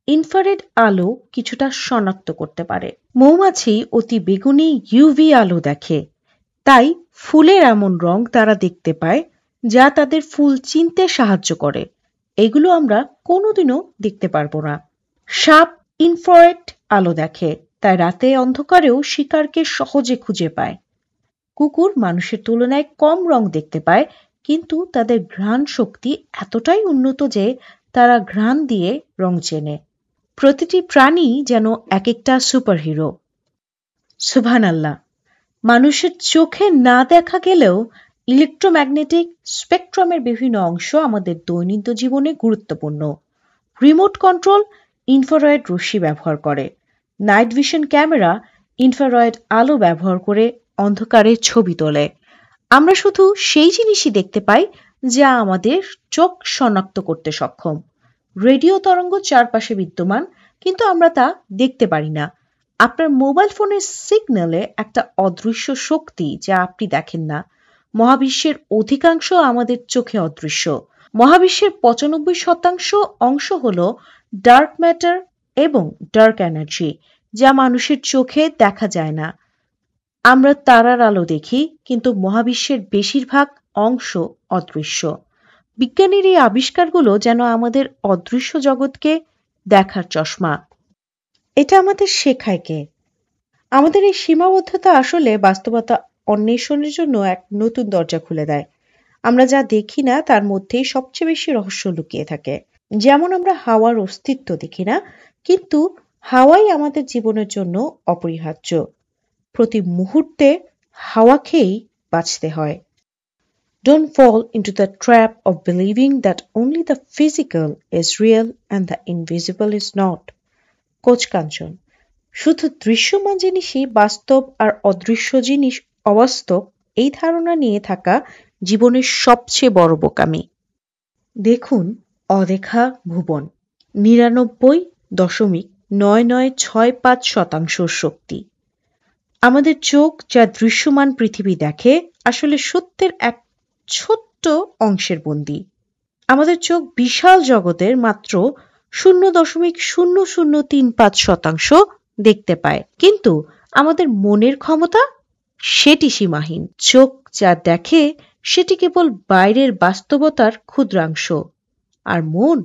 ইনফ্রারেড আলো কিছুটা শনাক্ত করতে পারে। মৌমাছি অতি বেগুনি ইউভি আলো দেখে, তাই ফুলের এমন রং তারা দেখতে পায় যা তাদের ফুল চিনতে সাহায্য করে। এগুলো আমরা কোনোদিনও দেখতে পারবো না। সাপ ইনফ্রারেড আলো দেখে, তাই রাতে অন্ধকারেও শিকারকে সহজে খুঁজে পায়। কুকুর মানুষের তুলনায় কম রং দেখতে পায়, কিন্তু তাদের ঘ্রাণ শক্তি এতটাই উন্নত যে তারা ঘ্রাণ দিয়ে রং চেনে। প্রতিটি প্রাণী যেন এক একটা সুপারহিরো। সুবহানাল্লাহ, মানুষের চোখে না দেখা গেলেও ইলেকট্রোম্যাগনেটিক স্পেকট্রামের বিভিন্ন অংশ আমাদের দৈনন্দিন জীবনে গুরুত্বপূর্ণ। রিমোট কন্ট্রোল ইনফ্রারেড রশ্মি ব্যবহার করে। নাইট ভিশন ক্যামেরা ইনফ্রারেড আলো ব্যবহার করে অন্ধকারে ছবি তোলে। আমরা শুধু সেই জিনিসই দেখতে পাই যা আমাদের চোখ শনাক্ত করতে সক্ষম। রেডিও তরঙ্গ চারপাশে বিদ্যমান, কিন্তু আমরা তা দেখতে পারি না। আপনার মোবাইল ফোনের সিগন্যালে একটা অদৃশ্য শক্তি যা আপনি দেখেন না। মহাবিশ্বের অধিকাংশ আমাদের চোখে অদৃশ্য। মহাবিশ্বের ৯৫% অংশ হল ডার্ক ম্যাটার এবং ডার্ক এনার্জি, যা মানুষের চোখে দেখা যায় না। আমরা তারার আলো দেখি, কিন্তু মহাবিশ্বের বেশিরভাগ অংশ অদৃশ্য। বিজ্ঞানীর এই আবিষ্কারগুলো যেন আমাদের অদৃশ্য জগৎকে দেখার চশমা। এটা আমাদের শেখায় কে? আমাদের এই সীমাবদ্ধতা আসলে বাস্তবতা অন্বেষণের জন্য এক নতুন দরজা খুলে দেয়। আমরা যা দেখি না তার মধ্যেই সবচেয়ে বেশি রহস্য লুকিয়ে থাকে। যেমন আমরা হাওয়ার অস্তিত্ব দেখি না, কিন্তু হাওয়াই আমাদের জীবনের জন্য অপরিহার্য। প্রতি মুহূর্তে হাওয়া খেয়েই বাঁচতে হয়। Don't fall into the trap of believing that only the physical is real and the invisible is not. Coach Kanchan. শুধু দৃশ্যমান জিনিসই বাস্তব আর অদৃশ্য জিনিস অবাস্তব, এই ধারণা নিয়ে থাকা জীবনের সবচেয়ে বড় বোকামি। দেখুন অদেখা ভুবন, ৯৯.৯৯৬৫% শক্তি। আমাদের চোখ যা দৃশ্যমান পৃথিবী দেখে আসলে সত্যের এক ছোট্ট অংশের বন্দী। আমাদের চোখ বিশাল জগতের মাত্র ০.০০৩৫% দেখতে পায়, কিন্তু আমাদের মনের ক্ষমতা সেটি সীমাহীন। চোখ যা দেখে সেটি কেবল বাইরের বাস্তবতার ক্ষুদ্রাংশ, আর মন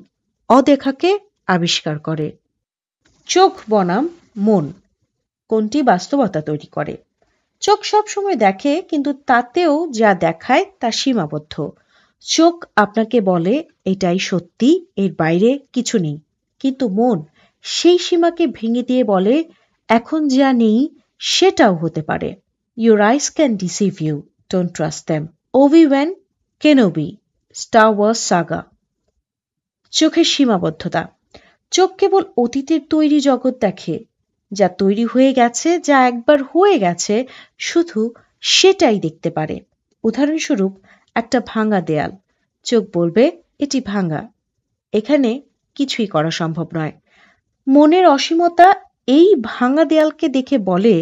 অদেখাকে আবিষ্কার করে। চোখ বনাম মন, কোনটি বাস্তবতা তৈরি করে? চোখ সবসময় দেখে, কিন্তু তাতেও যা দেখায় তা সীমাবদ্ধ। চোখ আপনাকে বলে এটাই সত্যি, এর বাইরে কিছু নেই, কিন্তু মন সেই সীমাকে ভেঙে দিয়ে বলে এখন যা নেই সেটাও হতে পারে। Your eyes can deceive you, don't trust them. Obi-Wan Kenobi, Star Wars Saga। চোখের সীমাবদ্ধতা। চোখ কেবল অতীতের তৈরি জগৎ দেখে, যা তৈরি হয়ে গেছে, যা একবার হয়ে গেছে, শুধু সেটাই দেখতে পারে। উদাহরণস্বরূপ একটা ভাঙা দেয়াল, চোখ বলবে এটি ভাঙা, এখানে কিছুই করা সম্ভব নয়। মনের অসীমতা এই ভাঙা দেয়ালকে দেখে বলে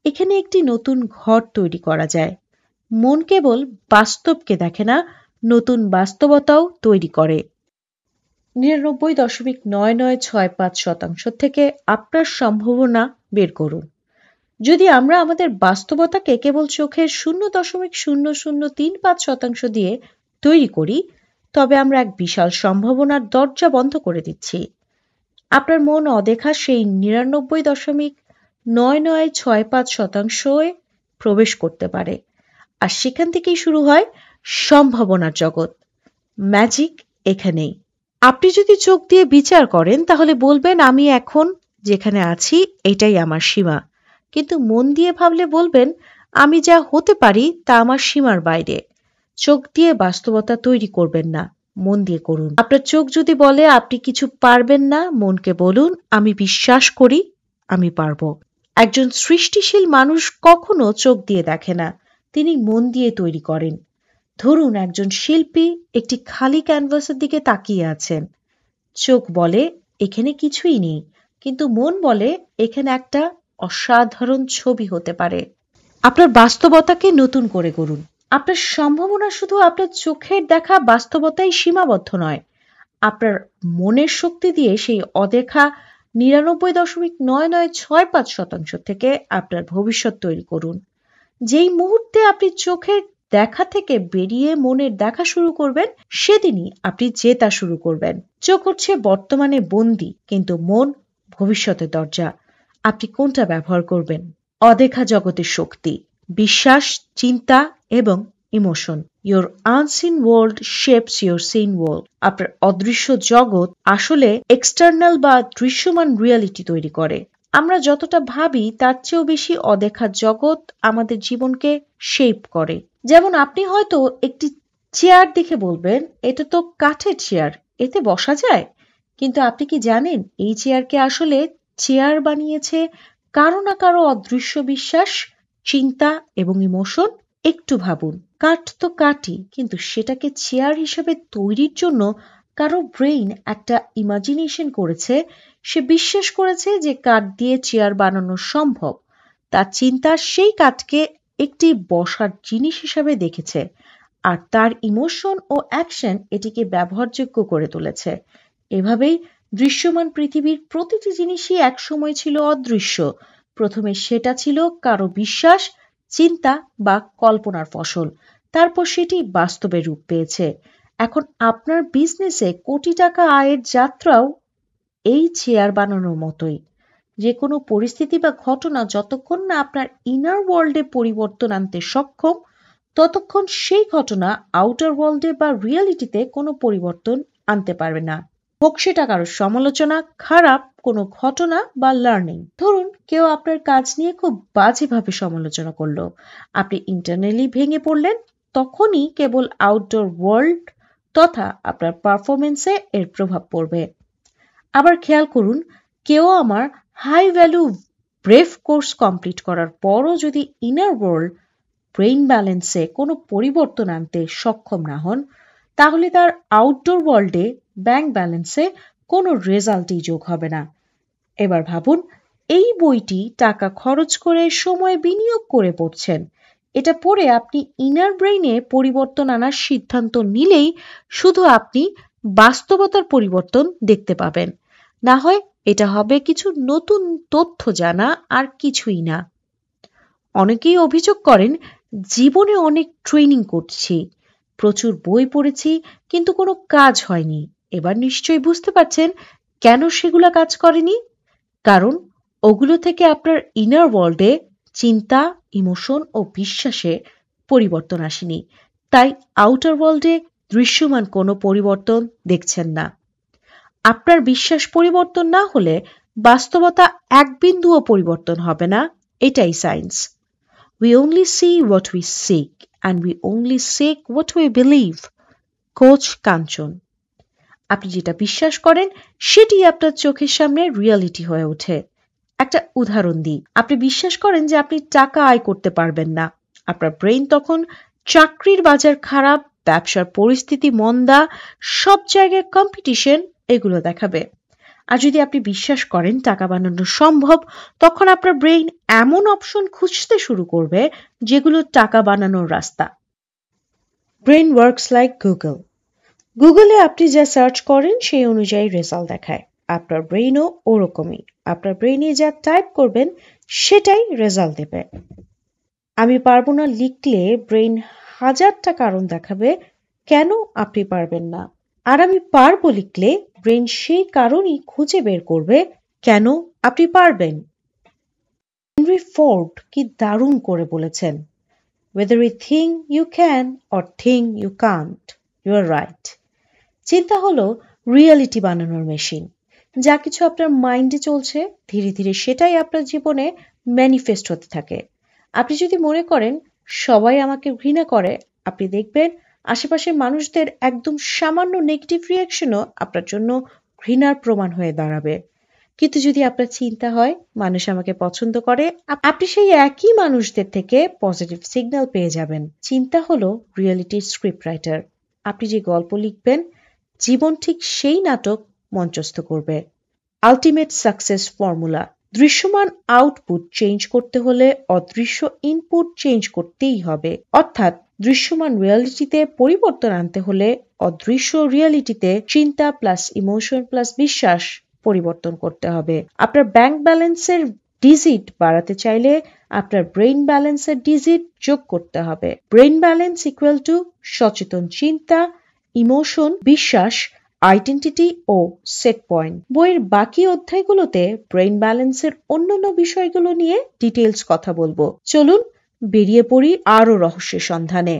এখানে একটি নতুন ঘর তৈরি করা যায়। মন কেবল বাস্তবকে দেখে না, নতুন বাস্তবতাও তৈরি করে। ৯৯.৯৯৬৫% থেকে আপনার সম্ভাবনা বের করুন। যদি আমরা আমাদের বাস্তবতাকে কেবল চোখের ০.০০৩৫% দিয়ে তৈরি করি, তবে আমরা এক বিশাল সম্ভাবনার দরজা বন্ধ করে দিচ্ছি। আপনার মন অদেখা সেই ৯৯.৯৯৬৫% প্রবেশ করতে পারে, আর সেখান থেকেই শুরু হয় সম্ভাবনার জগৎ। ম্যাজিক এখানেই। আপনি যদি চোখ দিয়ে বিচার করেন তাহলে বলবেন আমি এখন যেখানে আছি এটাই আমার সীমা, কিন্তু মন দিয়ে ভাবলে বলবেন আমি যা হতে পারি তা আমার সীমার বাইরে। চোখ দিয়ে বাস্তবতা তৈরি করবেন না, মন দিয়ে করুন। আপনার চোখ যদি বলে আপনি কিছু পারবেন না, মনকে বলুন আমি বিশ্বাস করি আমি পারবো। একজন সৃষ্টিশীল মানুষ কখনো চোখ দিয়ে দেখে না, তিনি মন দিয়ে তৈরি করেন। ধরুন একজন শিল্পী একটি খালি ক্যানভাসের দিকে তাকিয়ে আছেন। চোখ বলে এখানে কিছুই নেই, কিন্তু মন বলে এখানে একটা অসাধারণ ছবি হতে পারে। আপনার বাস্তবতাকে নতুন করে গড়ুন। আপনার সম্ভাবনা শুধু আপনার চোখের দেখা বাস্তবতাই সীমাবদ্ধ নয়, আপনার মনের শক্তি দিয়ে সেই অদেখা ৯৯.৯৯৬৫% থেকে আপনার ভবিষ্যৎ তৈরি করুন। যেই মুহূর্তে আপনি চোখের দেখা থেকে বেরিয়ে মনের দেখা শুরু করবেন, সেদিনই আপনি জেতা শুরু করবেন। চোখ হচ্ছে বর্তমানে বন্দী, কিন্তু মন ভবিষ্যতের দরজা। আপনি কোনটা ব্যবহার করবেন? অদেখা জগতের শক্তি, বিশ্বাস, চিন্তা এবং emotion. Your unseen world shapes your seen world. আপনার অদৃশ্য জগৎ আসলে এক্সটার্নাল বা দৃশ্যমান রিয়ালিটি তৈরি করে। আমরা যতটা ভাবি তার চেয়েও বেশি অদেখা জগৎ আমাদের জীবনকে শেপ করে। যেমন আপনি হয়তো একটি চেয়ার দেখে বলবেন এটা তো কাঠের চেয়ার, এতে বসা যায়, কিন্তু আপনি কি জানেন এই চেয়ারকে আসলে চেয়ার বানিয়েছে কারো না কারো অদৃশ্য বিশ্বাস, চিন্তা এবং ইমোশন। একটু ভাবুন, কাঠ তো কাঠই, কিন্তু সেটাকে চেয়ার হিসেবে তৈরির জন্য কারো ব্রেইন একটা ইমাজিনেশন করেছে, সে বিশ্বাস করেছে যে কাঠ দিয়ে চেয়ার বানানো সম্ভব। তার চিন্তা সেই কাঠকে একটি বসার জিনিস হিসাবে দেখেছে, আর তার ইমোশন ও অ্যাকশন এটিকে ব্যবহারযোগ্য করে তুলেছে। এভাবেই দৃশ্যমান পৃথিবীর প্রতিটি জিনিসই একসময় ছিল অদৃশ্য। প্রথমে সেটা ছিল কারো বিশ্বাস, চিন্তা বা কল্পনার ফসল, তারপর সেটি বাস্তবে রূপ পেয়েছে। এখন আপনার বিজনেসে কোটি টাকা আয়ের যাত্রাও এই চেয়ার বানানোর মতোই। যে কোনো পরিস্থিতি বা ঘটনা যতক্ষণ না আপনার ইনার ওয়ার্ল্ডে পরিবর্তন আনতে সক্ষম, ততক্ষণ সেই ঘটনা আউটার ওয়ার্ল্ডে বা রিয়ালিটিতে কোনো পরিবর্তন আনতে পারবে না। হোক সেটা কারো সমালোচনা, খারাপ কোনো ঘটনা বা লার্নিং। ধরুন কেউ আপনার কাজ নিয়ে খুব বাজেভাবে সমালোচনা করলো, আপনি ইন্টারনালি ভেঙে পড়লেন, তখনই কেবল আউটডোর ওয়ার্ল্ড তথা আপনার পারফরমেন্সে এর প্রভাব পড়বে। আবার খেয়াল করুন, কেউ আমার high value brave course complete করার পরও যদি ইনার ওয়ার্ল্ড ব্রেইন ব্যালেন্সে কোনো পরিবর্তন আনতে সক্ষম না হন, তাহলে তার আউটডোর ওয়ার্ল্ডে ব্যাংক ব্যালেন্সে কোনো রেজাল্টই যোগ হবে না। এবার ভাবুন, এই বইটি টাকা খরচ করে সময় বিনিয়োগ করে পড়ছেন। এটা পড়ে আপনি ইনার ব্রেইনে পরিবর্তন আনার সিদ্ধান্ত নিলেই শুধু আপনি বাস্তবতার পরিবর্তন দেখতে পাবেন। না হয় এটা হবে কিছু নতুন তথ্য জানা আর কিছুই না। অনেকেই অভিযোগ করেন, জীবনে অনেক ট্রেনিং করছি, প্রচুর বই পড়েছি, কিন্তু কোনো কাজ হয়নি। এবার নিশ্চয়ই বুঝতে পারছেন কেন সেগুলো কাজ করেনি। কারণ ওগুলো থেকে আপনার ইনার ওয়ার্ল্ডে চিন্তা, ইমোশন ও বিশ্বাসে পরিবর্তন আসেনি, তাই আউটার ওয়ার্ল্ডে দৃশ্যমান কোনো পরিবর্তন দেখছেন না। আপনার বিশ্বাস পরিবর্তন না হলে বাস্তবতা এক বিন্দুও পরিবর্তন হবে না, এটাই science. We only see what we seek and we only seek what we believe. Coach Kanchan. আপনি যেটা বিশ্বাস করেন সেটি আপনার চোখের সামনে রিয়ালিটি হয়ে ওঠে। একটা উদাহরণ দিই, আপনি বিশ্বাস করেন যে আপনি টাকা আয় করতে পারবেন না। আপনার ব্রেইন তখন চাকরির বাজার খারাপ, ব্যবসার পরিস্থিতি মন্দা, সব জায়গায় কম্পিটিশন এগুলো দেখাবে। আর যদি আপনি বিশ্বাস করেন টাকা বানানো সম্ভব, তখন আপনার ব্রেইন এমন অপশন খুঁজতে শুরু করবে যেগুলো টাকা বানানোর রাস্তা। Brain works like Google. গুগলে আপনি যা সার্চ করেন সেই অনুযায়ী রেজাল্ট দেখায়। আপনার ব্রেইনও ওরকমই, আপনার ব্রেইনে যা টাইপ করবেন সেটাই রেজাল্ট দেবে। আমি পারবো না লিখলে ব্রেইন হাজারটা কারণ দেখাবে কেন আপনি পারবেন না। আর আমি পারবো লিখলে ব্রেইন সেই কারণই খুঁজে বের করবে কেন আপনি পারবেন। হেনরি ফোর্ড কি দারুণ করে বলেছেন, whether you think you can or think you can't, you are right. চিন্তা হলো রিয়েলিটি বানানোর মেশিন। যা কিছু আপনার মাইন্ডে চলছে ধীরে ধীরে সেটাই আপনার জীবনে ম্যানিফেস্ট হতে থাকে। আপনি যদি মনে করেন সবাই আমাকে ঘৃণা করে, আপনি দেখবেন আশেপাশের মানুষদের একদম সামান্য নেগেটিভ রিয়াকশনও আপনার জন্য ঘৃণার প্রমাণ হয়ে দাঁড়াবে। কিন্তু যদি আপনার চিন্তা হয় মানুষ আমাকে পছন্দ করে, আপনি সেই একই মানুষদের থেকে পজিটিভ সিগন্যাল পেয়ে যাবেন। চিন্তা হলো রিয়েলিটির স্ক্রিপ্ট রাইটার। আপনি যে গল্প লিখবেন জীবন ঠিক সেই নাটক মঞ্চস্থ করবে। Ultimate success formula. দৃশ্যমান আউটপুট চেঞ্জ করতে হলে অদৃশ্য ইনপুট চেঞ্জ করতেই হবে। অর্থাৎ দৃশ্যমান রিয়ালিটিতে পরিবর্তন আনতে হলে অদৃশ্য রিয়ালিটিতে চিন্তা প্লাস ইমোশন প্লাস বিশ্বাস পরিবর্তন করতে হবে। আপনার ব্যাংক ব্যালেন্সের ডিজিট বাড়াতে চাইলে আপনার ব্রেইন ব্যালেন্সের ডিজিট যোগ করতে হবে। ব্রেইন ব্যালেন্স ইকুয়াল টু সচেতন চিন্তা, ইমোশন, বিশ্বাস, আইডেন্টিটি ও সেট পয়েন্ট। বইয়ের বাকি অধ্যায়গুলোতে ব্রেইন ব্যালেন্সের অন্যান্য বিষয়গুলো নিয়ে ডিটেলস কথা বলবো। চলুন বেরিয়ে পড়ি আরো রহস্যের সন্ধানে।